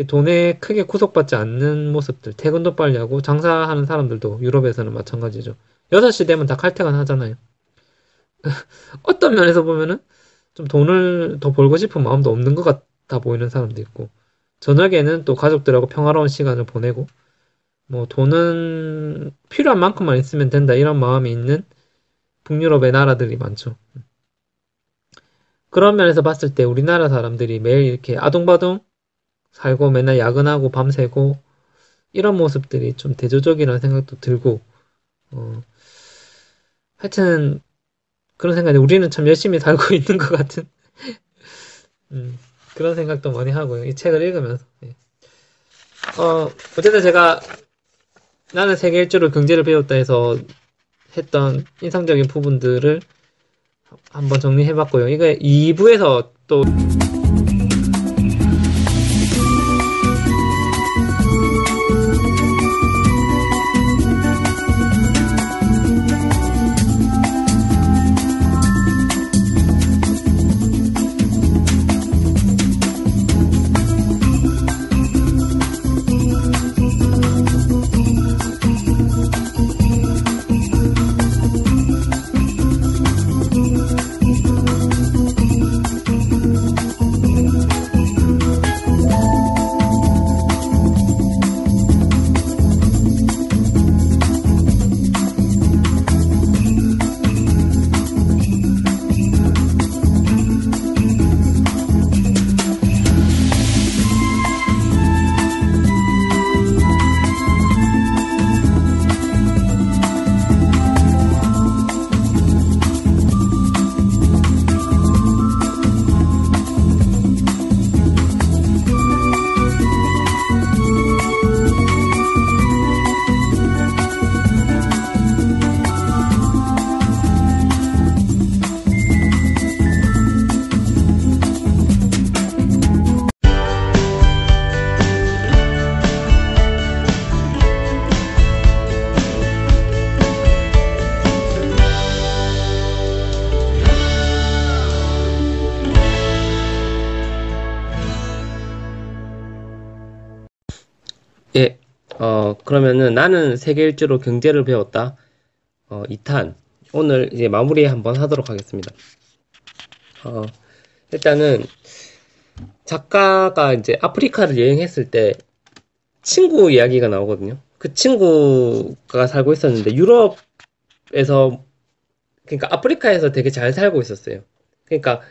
돈에 크게 구속받지 않는 모습들, 퇴근도 빨리 하고 장사하는 사람들도 유럽에서는 마찬가지죠. 6시 되면 다 칼퇴근 하잖아요. 어떤 면에서 보면은 좀 돈을 더 벌고 싶은 마음도 없는 것 같아 보이는 사람도 있고, 저녁에는 또 가족들하고 평화로운 시간을 보내고, 뭐 돈은 필요한 만큼만 있으면 된다 이런 마음이 있는 북유럽의 나라들이 많죠. 그런 면에서 봤을 때 우리나라 사람들이 매일 이렇게 아둥바둥 살고 맨날 야근하고 밤새고 이런 모습들이 좀 대조적이라는 생각도 들고, 하여튼 그런 생각이 우리는 참 열심히 살고 있는 것 같은 그런 생각도 많이 하고요. 이 책을 읽으면서. 어쨌든 제가 나는 세계 일주로 경제를 배웠다 해서 했던 인상적인 부분들을 한번 정리해봤고요. 이거 2부에서 또 예, 그러면은 나는 세계 일주로 경제를 배웠다. 2탄. 오늘 이제 마무리 한번 하도록 하겠습니다. 일단은 작가가 이제 아프리카를 여행했을 때 친구 이야기가 나오거든요. 그 친구가 살고 있었는데 유럽에서, 그러니까 아프리카에서 되게 잘 살고 있었어요. 그러니까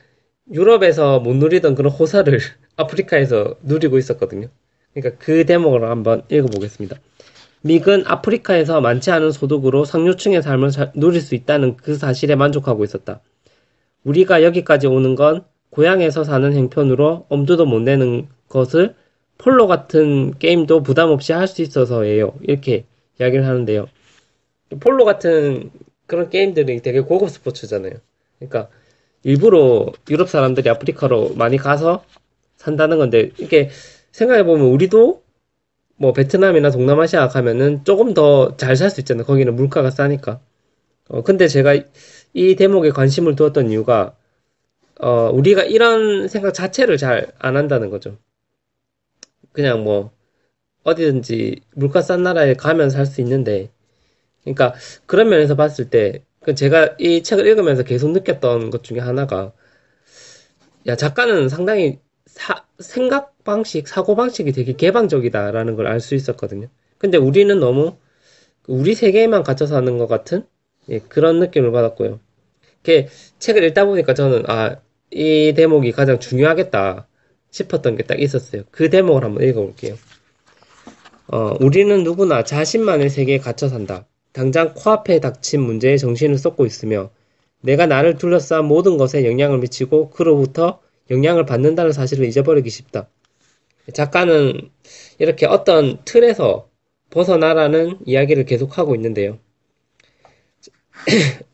유럽에서 못 누리던 그런 호사를 아프리카에서 누리고 있었거든요. 그러니까 그 대목을 한번 읽어보겠습니다. 믹은 아프리카에서 많지 않은 소득으로 상류층의 삶을 누릴 수 있다는 그 사실에 만족하고 있었다. 우리가 여기까지 오는 건 고향에서 사는 형편으로 엄두도 못 내는 것을 폴로 같은 게임도 부담 없이 할 수 있어서예요. 이렇게 이야기를 하는데요. 폴로 같은 그런 게임들이 되게 고급 스포츠잖아요. 그러니까 일부러 유럽 사람들이 아프리카로 많이 가서 산다는 건데, 이게 생각해보면 우리도 뭐 베트남이나 동남아시아 가면은 조금 더 잘 살 수 있잖아요. 거기는 물가가 싸니까. 근데 제가 이 대목에 관심을 두었던 이유가, 우리가 이런 생각 자체를 잘 안 한다는 거죠. 그냥 뭐 어디든지 물가 싼 나라에 가면 살 수 있는데, 그러니까 그런 면에서 봤을 때 제가 이 책을 읽으면서 계속 느꼈던 것 중에 하나가, 야, 작가는 상당히 생각 방식, 사고 방식이 되게 개방적이다라는 걸 알 수 있었거든요. 근데 우리는 너무 우리 세계에만 갇혀 사는 것 같은, 예, 그런 느낌을 받았고요. 이렇게 책을 읽다 보니까 저는 이 대목이 가장 중요하겠다 싶었던 게 딱 있었어요. 그 대목을 한번 읽어볼게요. 우리는 누구나 자신만의 세계에 갇혀 산다. 당장 코앞에 닥친 문제에 정신을 쏟고 있으며 내가 나를 둘러싼 모든 것에 영향을 미치고 그로부터 영향을 받는다는 사실을 잊어버리기 쉽다. 작가는 이렇게 어떤 틀에서 벗어나라는 이야기를 계속하고 있는데요.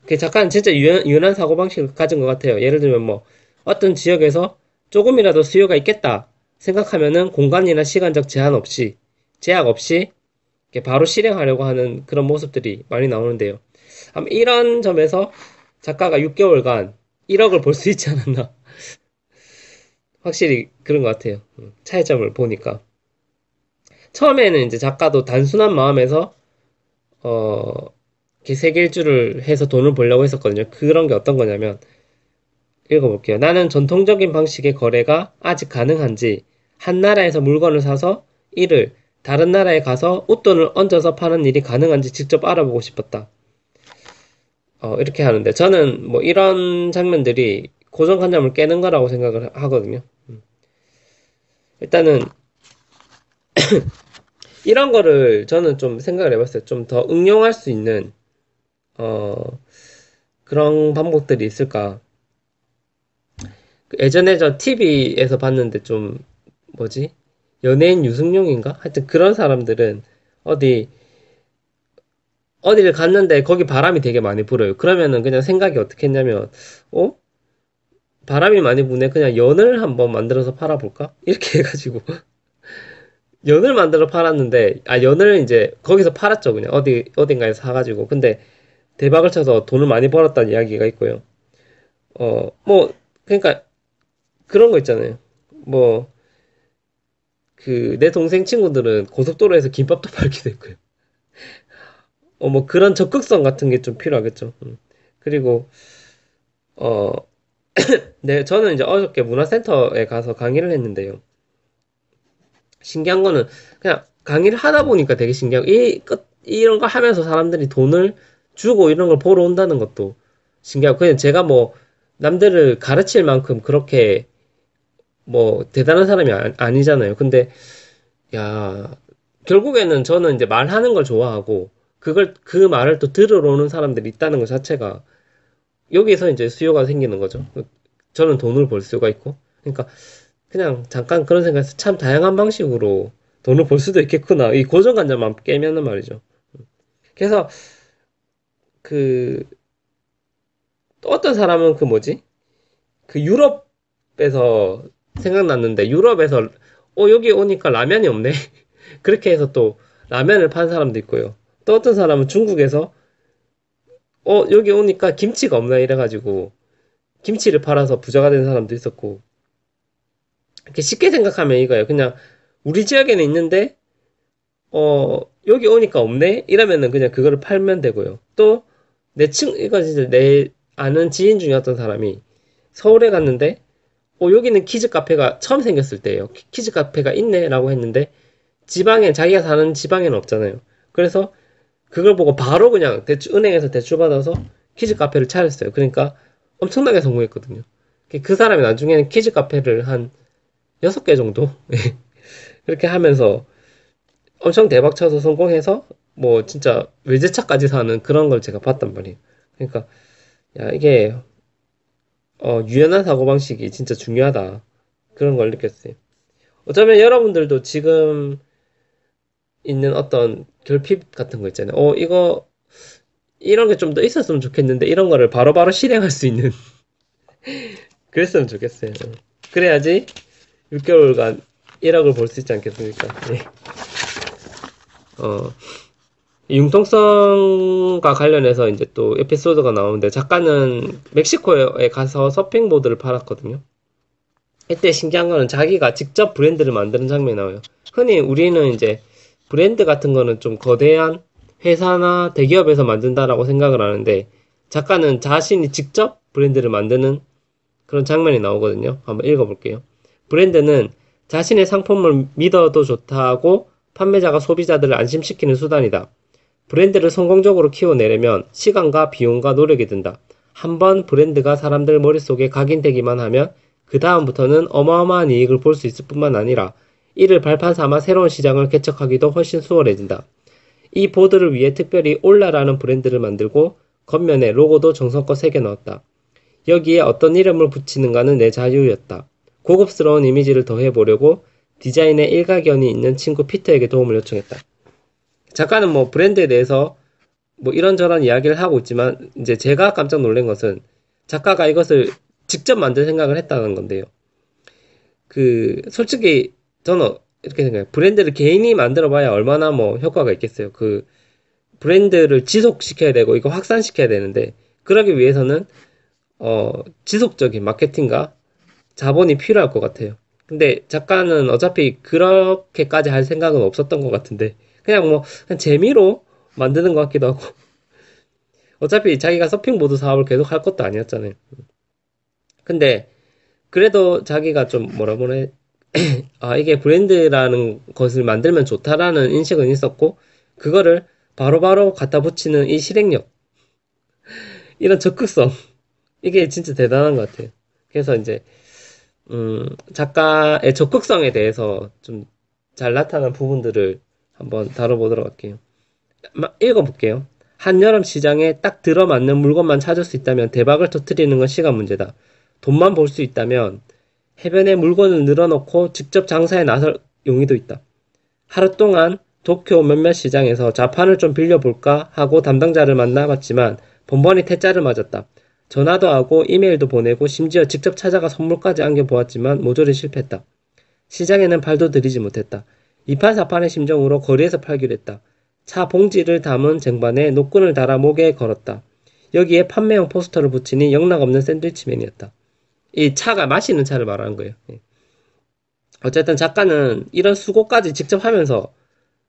그 작가는 진짜 유연한 사고방식을 가진 것 같아요. 예를 들면 뭐 어떤 지역에서 조금이라도 수요가 있겠다 생각하면은 공간이나 시간적 제약 없이 이렇게 바로 실행하려고 하는 그런 모습들이 많이 나오는데요. 아마 이런 점에서 작가가 6개월간 1억을 벌 수 있지 않았나. 확실히 그런 것 같아요. 차이점을 보니까. 처음에는 이제 작가도 단순한 마음에서, 어, 이렇게 세계 일주를 해서 돈을 벌려고 했었거든요. 그런 게 어떤 거냐면, 읽어볼게요. 나는 전통적인 방식의 거래가 아직 가능한지, 한 나라에서 물건을 사서 이를 다른 나라에 가서 웃돈을 얹어서 파는 일이 가능한지 직접 알아보고 싶었다. 이렇게 하는데, 저는 뭐 이런 장면들이 고정관념을 깨는 거라고 생각을 하거든요. 일단은, 이런 거를 저는 좀 생각을 해봤어요. 좀 더 응용할 수 있는, 어, 그런 방법들이 있을까. 예전에 저 TV에서 봤는데 좀, 뭐지? 연예인 유승용인가? 하여튼 그런 사람들은 어디, 어디를 갔는데 거기 바람이 되게 많이 불어요. 그러면은 그냥 생각이 어떻게 했냐면, 어? 바람이 많이 부네. 그냥 연을 한번 만들어서 팔아볼까? 이렇게 해가지고. 연을 만들어 팔았는데, 연을 이제 거기서 팔았죠. 그냥 어딘가에서 사가지고. 근데 대박을 쳐서 돈을 많이 벌었다는 이야기가 있고요. 뭐, 그러니까 그런 거 있잖아요. 뭐, 내 동생 친구들은 고속도로에서 김밥도 팔기도 했고요. 뭐 그런 적극성 같은 게 좀 필요하겠죠. 그리고, 어, 네, 저는 이제 어저께 문화센터에 가서 강의를 했는데요. 신기한 거는 그냥 강의를 하다 보니까 되게 신기하고, 이런 거 하면서 사람들이 돈을 주고 이런 걸 보러 온다는 것도 신기하고, 그냥 제가 뭐, 남들을 가르칠 만큼 그렇게 뭐 대단한 사람이 아니잖아요. 근데 야, 결국에는 저는 이제 말하는 걸 좋아하고 그 말을 또 들으러 오는 사람들이 있다는 것 자체가 여기서 이제 수요가 생기는 거죠. 저는 돈을 벌 수가 있고. 그러니까 그냥 잠깐 그런 생각에서 참 다양한 방식으로 돈을 벌 수도 있겠구나. 이 고정관념만 깨면은 말이죠. 그래서 그 어떤 사람은 그 뭐지? 그 유럽에서 생각났는데 유럽에서 여기 오니까 라면이 없네. 그렇게 해서 또 라면을 판 사람도 있고요. 또 어떤 사람은 중국에서 여기 오니까 김치가 없나 이래가지고 김치를 팔아서 부자가 된 사람도 있었고, 이렇게 쉽게 생각하면 이거예요. 그냥 우리 지역에는 있는데 여기 오니까 없네 이러면은 그냥 그거를 팔면 되고요. 또 이거 진짜 내 아는 지인 중에 어떤 사람이 서울에 갔는데 여기는 키즈 카페가 처음 생겼을 때예요. 키즈 카페가 있네라고 했는데 자기가 사는 지방에는 없잖아요. 그래서 그걸 보고 바로 그냥 은행에서 대출 받아서 키즈 카페를 차렸어요. 그러니까 엄청나게 성공했거든요. 그 사람이 나중에는 키즈 카페를 한 6개 정도? 그렇게 하면서 엄청 대박 쳐서 성공해서 뭐 진짜 외제차까지 사는 그런 걸 제가 봤단 말이에요. 그러니까 야 이게 유연한 사고방식이 진짜 중요하다. 그런 걸 느꼈어요. 어쩌면 여러분들도 지금 있는 어떤 결핍 같은 거 있잖아요. 이런 게 좀 더 있었으면 좋겠는데, 이런 거를 바로바로 실행할 수 있는, 그랬으면 좋겠어요. 그래야지 6개월간 1억을 벌 수 있지 않겠습니까? 네. 어, 융통성과 관련해서 이제 또 에피소드가 나오는데, 작가는 멕시코에 가서 서핑보드를 팔았거든요. 이때 신기한 거는 자기가 직접 브랜드를 만드는 장면이 나와요. 흔히 우리는 이제 브랜드 같은 거는 좀 거대한 회사나 대기업에서 만든다라고 생각을 하는데, 작가는 자신이 직접 브랜드를 만드는 그런 장면이 나오거든요. 한번 읽어볼게요. 브랜드는 자신의 상품을 믿어도 좋다고 판매자가 소비자들을 안심시키는 수단이다. 브랜드를 성공적으로 키워내려면 시간과 비용과 노력이 든다. 한번 브랜드가 사람들 머릿속에 각인되기만 하면 그 다음부터는 어마어마한 이익을 볼 수 있을 뿐만 아니라 이를 발판 삼아 새로운 시장을 개척하기도 훨씬 수월해진다. 이 보드를 위해 특별히 올라라는 브랜드를 만들고 겉면에 로고도 정성껏 새겨 넣었다. 여기에 어떤 이름을 붙이는가는 내 자유였다. 고급스러운 이미지를 더해보려고 디자인에 일가견이 있는 친구 피터에게 도움을 요청했다. 작가는 뭐 브랜드에 대해서 뭐 이런저런 이야기를 하고 있지만 이제 제가 깜짝 놀란 것은 작가가 이것을 직접 만들 생각을 했다는 건데요. 그 솔직히 저는 이렇게 생각해요. 브랜드를 개인이 만들어봐야 얼마나 뭐 효과가 있겠어요. 그 브랜드를 지속시켜야 되고 이거 확산시켜야 되는데 그러기 위해서는 지속적인 마케팅과 자본이 필요할 것 같아요. 근데 작가는 어차피 그렇게까지 할 생각은 없었던 것 같은데 그냥 뭐 그냥 재미로 만드는 것 같기도 하고 어차피 자기가 서핑보드 사업을 계속 할 것도 아니었잖아요. 근데 그래도 자기가 좀 뭐라 아 이게 브랜드라는 것을 만들면 좋다라는 인식은 있었고 그거를 바로바로 갖다 붙이는 이 실행력 이런 적극성 이게 진짜 대단한 것 같아요. 그래서 이제 작가의 적극성에 대해서 좀 잘 나타난 부분들을 한번 다뤄보도록 할게요. 읽어볼게요. 한여름 시장에 딱 들어맞는 물건만 찾을 수 있다면 대박을 터뜨리는 건 시간 문제다. 돈만 벌 수 있다면 해변에 물건을 늘어놓고 직접 장사에 나설 용의도 있다. 하루 동안 도쿄 몇몇 시장에서 좌판을 좀 빌려볼까 하고 담당자를 만나봤지만 번번이 퇴짜를 맞았다. 전화도 하고 이메일도 보내고 심지어 직접 찾아가 선물까지 안겨보았지만 모조리 실패했다. 시장에는 발도 들이지 못했다. 이판사판의 심정으로 거리에서 팔기로 했다. 차 봉지를 담은 쟁반에 노끈을 달아 목에 걸었다. 여기에 판매용 포스터를 붙이니 영락없는 샌드위치맨이었다. 이 차가 마시는 차를 말하는 거예요. 어쨌든 작가는 이런 수고까지 직접 하면서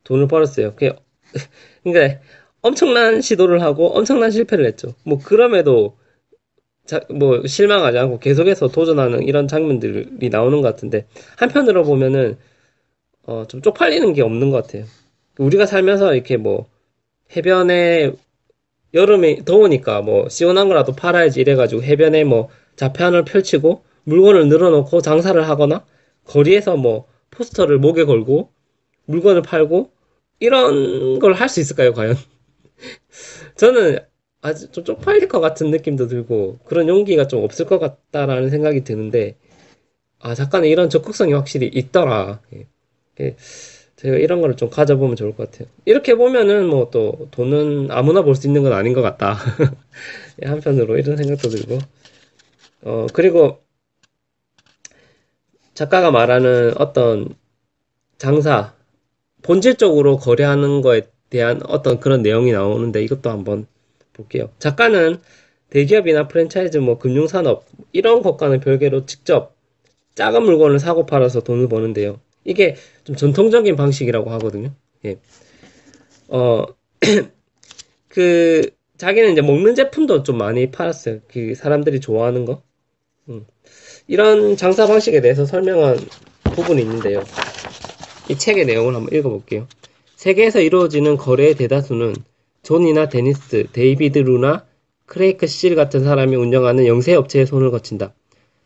돈을 벌었어요. 그러니까 엄청난 시도를 하고 엄청난 실패를 했죠. 뭐 그럼에도 뭐 실망하지 않고 계속해서 도전하는 이런 장면들이 나오는 것 같은데 한편으로 보면은 좀 쪽팔리는 게 없는 것 같아요. 우리가 살면서 이렇게 뭐 해변에 여름에 더우니까 뭐 시원한 거라도 팔아야지 이래가지고 해변에 뭐 좌편을 펼치고 물건을 늘어놓고 장사를 하거나 거리에서 뭐 포스터를 목에 걸고 물건을 팔고 이런 걸 할 수 있을까요, 과연? 저는 아주 좀 쪽팔릴 것 같은 느낌도 들고 그런 용기가 좀 없을 것 같다라는 생각이 드는데 아 작가는 이런 적극성이 확실히 있더라. 예. 제가 이런 거를 좀 가져보면 좋을 것 같아요. 이렇게 보면은 뭐 또 돈은 아무나 벌 수 있는 건 아닌 것 같다. 예, 한편으로 이런 생각도 들고 그리고 작가가 말하는 어떤 장사 본질적으로 거래하는 거에 대한 어떤 그런 내용이 나오는데 이것도 한번 볼게요. 작가는 대기업이나 프랜차이즈 뭐 금융산업 이런 것과는 별개로 직접 작은 물건을 사고 팔아서 돈을 버는데요. 이게 좀 전통적인 방식이라고 하거든요. 예. 어, 자기는 이제 먹는 제품도 좀 많이 팔았어요. 그 사람들이 좋아하는 거. 이런 장사 방식에 대해서 설명한 부분이 있는데요. 이 책의 내용을 한번 읽어볼게요. 세계에서 이루어지는 거래의 대다수는 존이나 데니스, 데이비드 루나, 크레이크 실 같은 사람이 운영하는 영세 업체의 손을 거친다.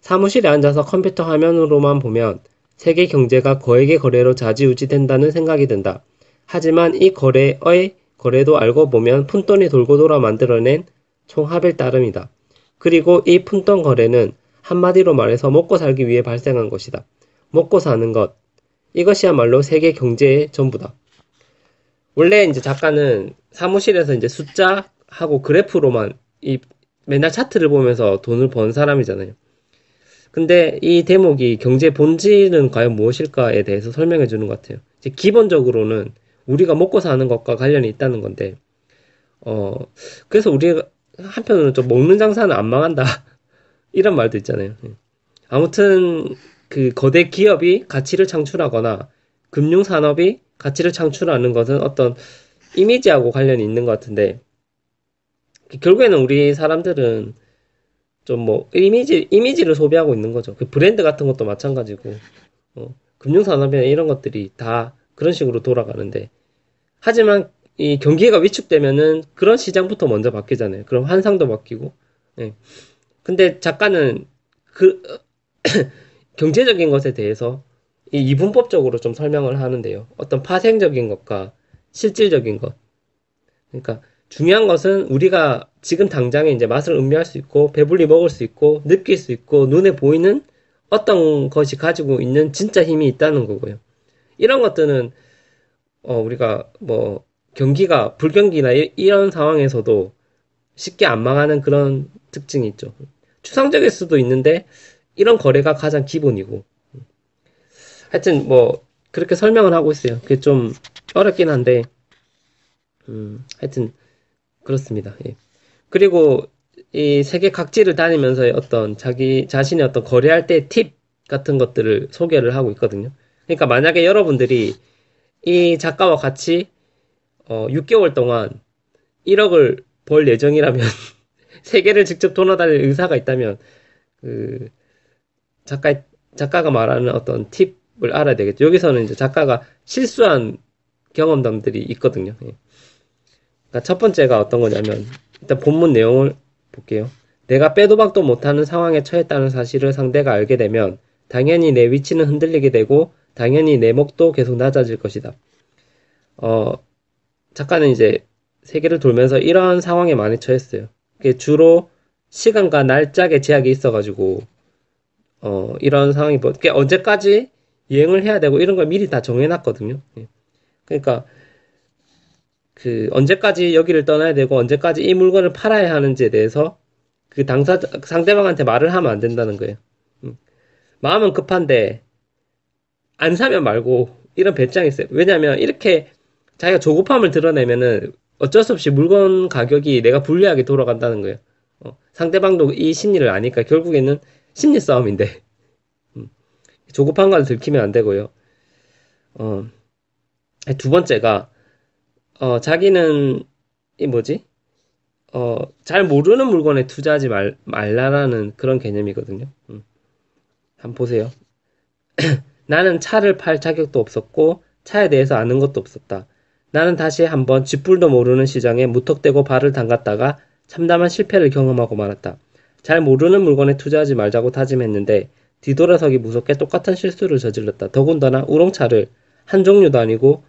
사무실에 앉아서 컴퓨터 화면으로만 보면 세계 경제가 거액의 거래로 좌지우지 된다는 생각이 든다. 하지만 이 거래도 알고 보면 푼돈이 돌고 돌아 만들어낸 총합일 따름이다. 그리고 이 푼돈 거래는 한마디로 말해서 먹고 살기 위해 발생한 것이다. 먹고 사는 것. 이것이야말로 세계 경제의 전부다. 원래 이제 작가는 사무실에서 이제 숫자하고 그래프로만 맨날 차트를 보면서 돈을 번 사람이잖아요. 근데 이 대목이 경제 본질은 과연 무엇일까에 대해서 설명해 주는 것 같아요. 이제 기본적으로는 우리가 먹고 사는 것과 관련이 있다는 건데, 그래서 우리가 한편으로는 좀 먹는 장사는 안 망한다. 이런 말도 있잖아요. 아무튼 그 거대 기업이 가치를 창출하거나 금융산업이 가치를 창출하는 것은 어떤 이미지하고 관련이 있는 것 같은데, 결국에는 우리 사람들은 좀 뭐 이미지를 소비하고 있는 거죠. 그 브랜드 같은 것도 마찬가지고 금융산업이나 이런 것들이 다 그런 식으로 돌아가는데 하지만 이 경기가 위축되면은 그런 시장부터 먼저 바뀌잖아요. 그럼 환상도 바뀌고. 예. 근데 작가는 그 경제적인 것에 대해서 이 이분법적으로 좀 설명을 하는데요. 어떤 파생적인 것과 실질적인 것. 그러니까 중요한 것은 우리가 지금 당장에 이제 맛을 음미할 수 있고 배불리 먹을 수 있고 느낄 수 있고 눈에 보이는 어떤 것이 가지고 있는 진짜 힘이 있다는 거고요. 이런 것들은 우리가 뭐 경기가 불경기나 이런 상황에서도 쉽게 안 망하는 그런 특징이 있죠. 추상적일 수도 있는데 이런 거래가 가장 기본이고 하여튼 뭐 그렇게 설명을 하고 있어요. 그게 좀 어렵긴 한데 하여튼 그렇습니다. 예. 그리고 이 세계 각지를 다니면서의 어떤 자기 자신의 어떤 거래할 때 팁 같은 것들을 소개를 하고 있거든요. 그러니까 만약에 여러분들이 이 작가와 같이 6개월 동안 1억을 벌 예정이라면 세계를 직접 돌아다닐 의사가 있다면 그 작가 작가가 말하는 어떤 팁을 알아야 되겠죠. 여기서는 이제 작가가 실수한 경험담들이 있거든요. 예. 그러니까 첫 번째가 어떤 거냐면 일단 본문 내용을 볼게요. 내가 빼도 박도 못하는 상황에 처했다는 사실을 상대가 알게 되면 당연히 내 위치는 흔들리게 되고 당연히 내 목도 계속 낮아질 것이다. 어, 작가는 이제 세계를 돌면서 이런 상황에 많이 처했어요. 그게 주로 시간과 날짜의 제약이 있어가지고 이런 상황이 그게 언제까지 여행을 해야 되고 이런 걸 미리 다 정해놨거든요. 예. 그러니까 그 언제까지 여기를 떠나야 되고 언제까지 이 물건을 팔아야 하는지에 대해서 그 상대방한테 말을 하면 안 된다는 거예요. 마음은 급한데 안 사면 말고 이런 배짱이 있어요. 왜냐면 이렇게 자기가 조급함을 드러내면은 어쩔 수 없이 물건 가격이 내가 불리하게 돌아간다는 거예요. 상대방도 이 심리를 아니까 결국에는 심리 싸움인데 조급한 걸 들키면 안 되고요. 두 번째가 자기는 이 뭐지? 잘 모르는 물건에 투자하지 말라라는 그런 개념이거든요. 한번 보세요. 나는 차를 팔 자격도 없었고 차에 대해서 아는 것도 없었다. 나는 다시 한번 쥐뿔도 모르는 시장에 무턱대고 발을 담갔다가 참담한 실패를 경험하고 말았다. 잘 모르는 물건에 투자하지 말자고 다짐했는데 뒤돌아서기 무섭게 똑같은 실수를 저질렀다. 더군다나 우롱차를 한 종류도 아니고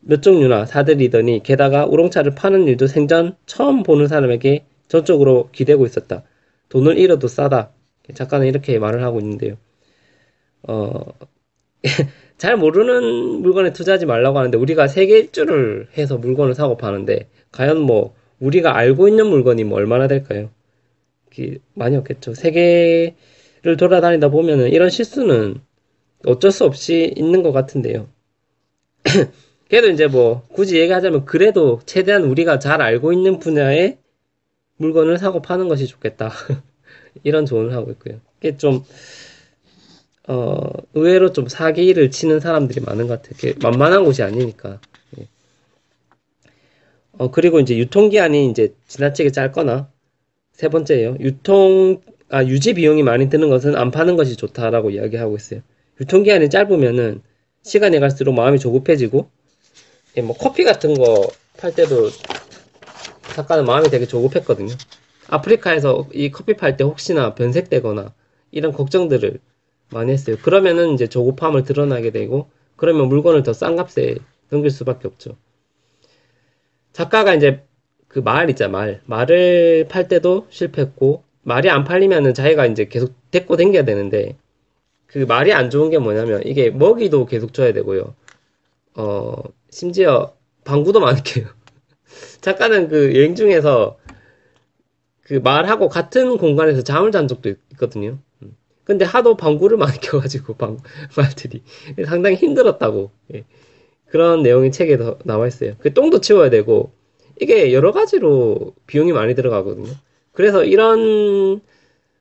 몇 종류나 사들이더니 게다가 우롱차를 파는 일도 생전 처음 보는 사람에게 전적으로 기대고 있었다. 돈을 잃어도 싸다. 작가는 이렇게 말을 하고 있는데요. 잘 모르는 물건에 투자하지 말라고 하는데 우리가 세계 일주를 해서 물건을 사고 파는데 과연 뭐 우리가 알고 있는 물건이 뭐 얼마나 될까요? 많이 없겠죠. 세계를 돌아다니다 보면은 이런 실수는 어쩔 수 없이 있는 것 같은데요. 그래도 이제 뭐 굳이 얘기하자면 그래도 최대한 우리가 잘 알고 있는 분야의 물건을 사고 파는 것이 좋겠다. 이런 조언을 하고 있고요. 이게 좀 의외로 좀 사기를 치는 사람들이 많은 것 같아요. 만만한 곳이 아니니까. 예. 그리고 이제 유통기한이 이제 지나치게 짧거나, 세 번째예요. 유지 비용이 많이 드는 것은 안 파는 것이 좋다라고 이야기하고 있어요. 유통기한이 짧으면은 시간이 갈수록 마음이 조급해지고, 예, 뭐 커피 같은 거 팔 때도 작가는 마음이 되게 조급했거든요. 아프리카에서 이 커피 팔 때 혹시나 변색되거나 이런 걱정들을 많이 했어요. 그러면은 이제 조급함을 드러나게 되고, 그러면 물건을 더 싼 값에 넘길 수밖에 없죠. 작가가 이제 그 말 있잖아, 말을 팔 때도 실패했고, 말이 안 팔리면은 자기가 이제 계속 데리고 댕겨야 되는데, 그 말이 안 좋은 게 뭐냐면, 이게 먹이도 계속 줘야 되고요. 심지어 방구도 많이 껴요. 작가는 그 여행 중에서 그 말하고 같은 공간에서 잠을 잔 적도 있거든요. 근데 하도 방구를 많이 껴가지고 말들이 상당히 힘들었다고. 예. 그런 내용이 책에 나와 있어요. 그 똥도 치워야 되고 이게 여러 가지로 비용이 많이 들어가거든요. 그래서 이런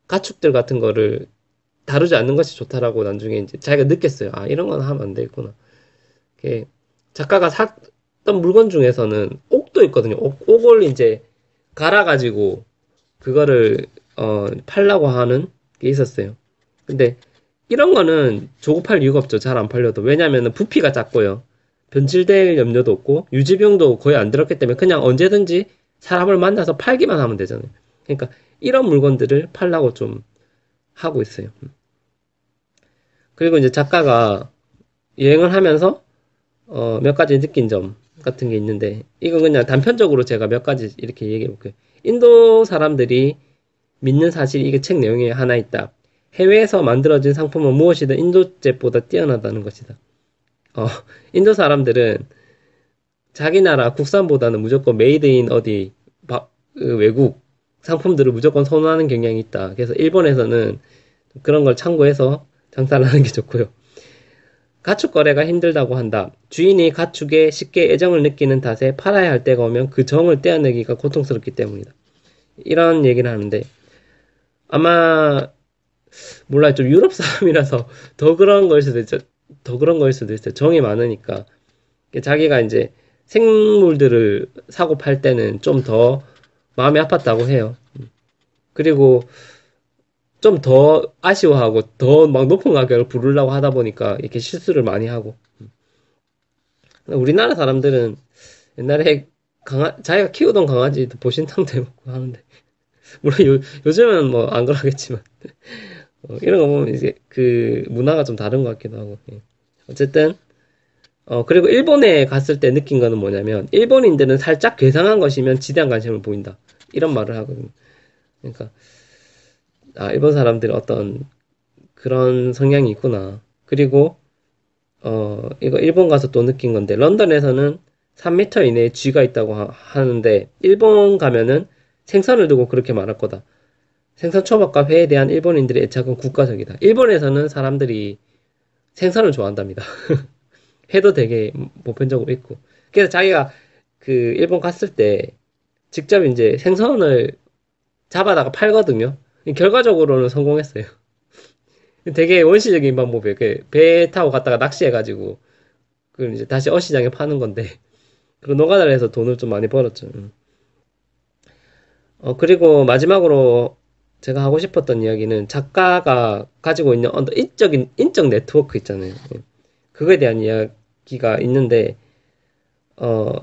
가축들 같은 거를 다루지 않는 것이 좋다라고 나중에 이제 자기가 느꼈어요. 아, 이런 건 하면 안 되겠구나. 작가가 샀던 물건 중에서는 옥도 있거든요. 옥을 이제 갈아가지고 그거를 팔라고 하는 게 있었어요. 근데 이런 거는 조급할 이유가 없죠. 잘 안 팔려도. 왜냐면은 부피가 작고요. 변질될 염려도 없고 유지비용도 거의 안 들었기 때문에 그냥 언제든지 사람을 만나서 팔기만 하면 되잖아요. 그러니까 이런 물건들을 팔라고 좀 하고 있어요. 그리고 이제 작가가 여행을 하면서 몇 가지 느낀 점 같은 게 있는데 이건 그냥 단편적으로 제가 몇 가지 이렇게 얘기해 볼게요. 인도 사람들이 믿는 사실이 이게 책 내용에 하나 있다. 해외에서 만들어진 상품은 무엇이든 인도제보다 뛰어나다는 것이다. 인도 사람들은 자기 나라 국산보다는 무조건 메이드 인 어디 그 외국 상품들을 무조건 선호하는 경향이 있다. 그래서 일본에서는 그런 걸 참고해서 장사를 하는 게 좋고요. 가축 거래가 힘들다고 한다. 주인이 가축에 쉽게 애정을 느끼는 탓에 팔아야 할 때가 오면 그 정을 떼어내기가 고통스럽기 때문이다. 이런 얘기를 하는데 아마 몰라요. 좀 유럽 사람이라서 더 그런 걸 수도 있죠. 더 그런 걸 수도 있어요. 정이 많으니까. 자기가 이제 생물들을 사고 팔 때는 좀 더 마음이 아팠다고 해요. 그리고 좀 더 아쉬워하고 더 막 높은 가격을 부르려고 하다 보니까 이렇게 실수를 많이 하고. 우리나라 사람들은 옛날에 자기가 키우던 강아지도 보신탕도 해먹고 하는데 물론 요즘은 뭐 안 그러겠지만 이런 거 보면 이제 그 문화가 좀 다른 것 같기도 하고. 예. 어쨌든 그리고 일본에 갔을 때 느낀 거는 뭐냐면 일본인들은 살짝 괴상한 것이면 지대한 관심을 보인다. 이런 말을 하거든요. 그러니까 일본 사람들이 어떤 그런 성향이 있구나. 그리고 이거 일본 가서 또 느낀 건데 런던에서는 3m 이내에 쥐가 있다고 하는데 일본 가면은 생선을 두고 그렇게 말할 거다. 생선 초밥과 회에 대한 일본인들의 애착은 국가적이다. 일본에서는 사람들이 생선을 좋아한답니다. 회도 되게 보편적으로 있고. 그래서 자기가 그 일본 갔을 때 직접 이제 생선을 잡아다가 팔거든요. 결과적으로는 성공했어요. 되게 원시적인 방법이에요. 배 타고 갔다가 낚시해가지고 그걸 이제 다시 어시장에 파는 건데 그리고 노가다에서 돈을 좀 많이 벌었죠. 그리고 마지막으로 제가 하고 싶었던 이야기는 작가가 가지고 있는 어떤 인적 네트워크 있잖아요. 그거에 대한 이야기가 있는데,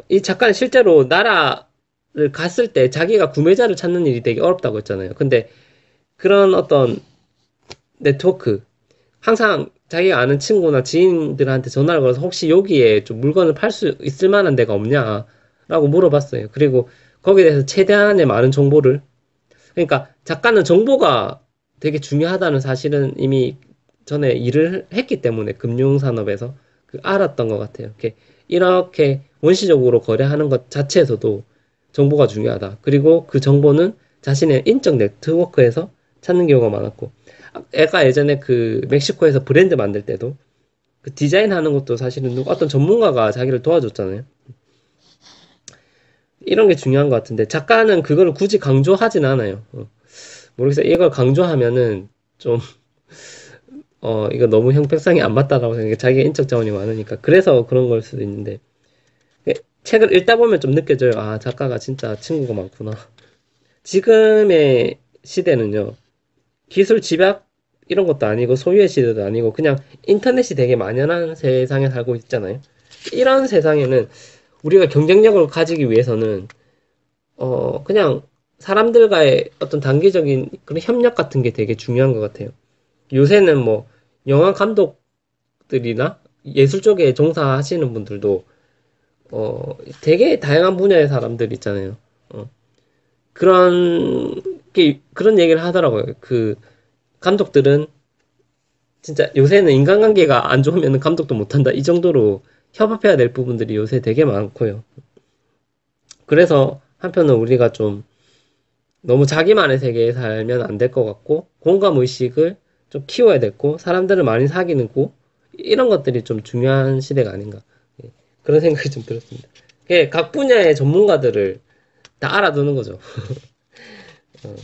이 작가는 실제로 나라를 갔을 때 자기가 구매자를 찾는 일이 되게 어렵다고 했잖아요. 근데 그런 어떤 네트워크, 항상 자기가 아는 친구나 지인들한테 전화를 걸어서 혹시 여기에 좀 물건을 팔 수 있을 만한 데가 없냐라고 물어봤어요. 그리고 거기에 대해서 최대한의 많은 정보를, 그러니까 작가는 정보가 되게 중요하다는 사실은 이미 전에 일을 했기 때문에 금융산업에서 알았던 것 같아요. 이렇게 원시적으로 거래하는 것 자체에서도 정보가 중요하다. 그리고 그 정보는 자신의 인적 네트워크에서 찾는 경우가 많았고, 애가 예전에 그 멕시코에서 브랜드 만들 때도 그 디자인 하는 것도 사실은 어떤 전문가가 자기를 도와줬잖아요. 이런 게 중요한 것 같은데 작가는 그걸 굳이 강조하진 않아요. 모르겠어요. 이걸 강조하면은 좀 이거 너무 형평성이 안 맞다라고 생각해. 자기가 인적 자원이 많으니까 그래서 그런 걸 수도 있는데 책을 읽다 보면 좀 느껴져요. 아, 작가가 진짜 친구가 많구나. 지금의 시대는요, 기술 집약 이런 것도 아니고 소유의 시대도 아니고 그냥 인터넷이 되게 만연한 세상에 살고 있잖아요. 이런 세상에는 우리가 경쟁력을 가지기 위해서는 그냥 사람들과의 어떤 단기적인 그런 협력 같은 게 되게 중요한 것 같아요. 요새는 뭐 영화 감독들이나 예술 쪽에 종사하시는 분들도 되게 다양한 분야의 사람들 있잖아요. 그런 얘기를 하더라고요. 그 감독들은 진짜 요새는 인간관계가 안 좋으면 감독도 못한다. 이 정도로 협업해야 될 부분들이 요새 되게 많고요. 그래서 한편은 우리가 좀 너무 자기만의 세계에 살면 안 될 것 같고 공감의식을 좀 키워야 됐고 사람들을 많이 사귀고 이런 것들이 좀 중요한 시대가 아닌가 그런 생각이 좀 들었습니다. 각 분야의 전문가들을 다 알아두는 거죠.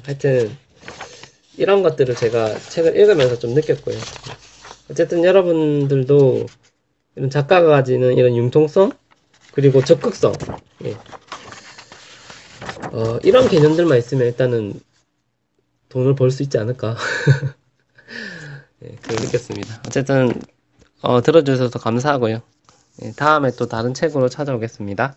하여튼 이런 것들을 제가 책을 읽으면서 좀 느꼈고요. 어쨌든 여러분들도 이런 작가가 가지는 이런 융통성 그리고 적극성 이런 개념들만 있으면 일단은 돈을 벌 수 있지 않을까 그렇게 느꼈습니다. 어쨌든 들어주셔서 감사하고요. 다음에 또 다른 책으로 찾아오겠습니다.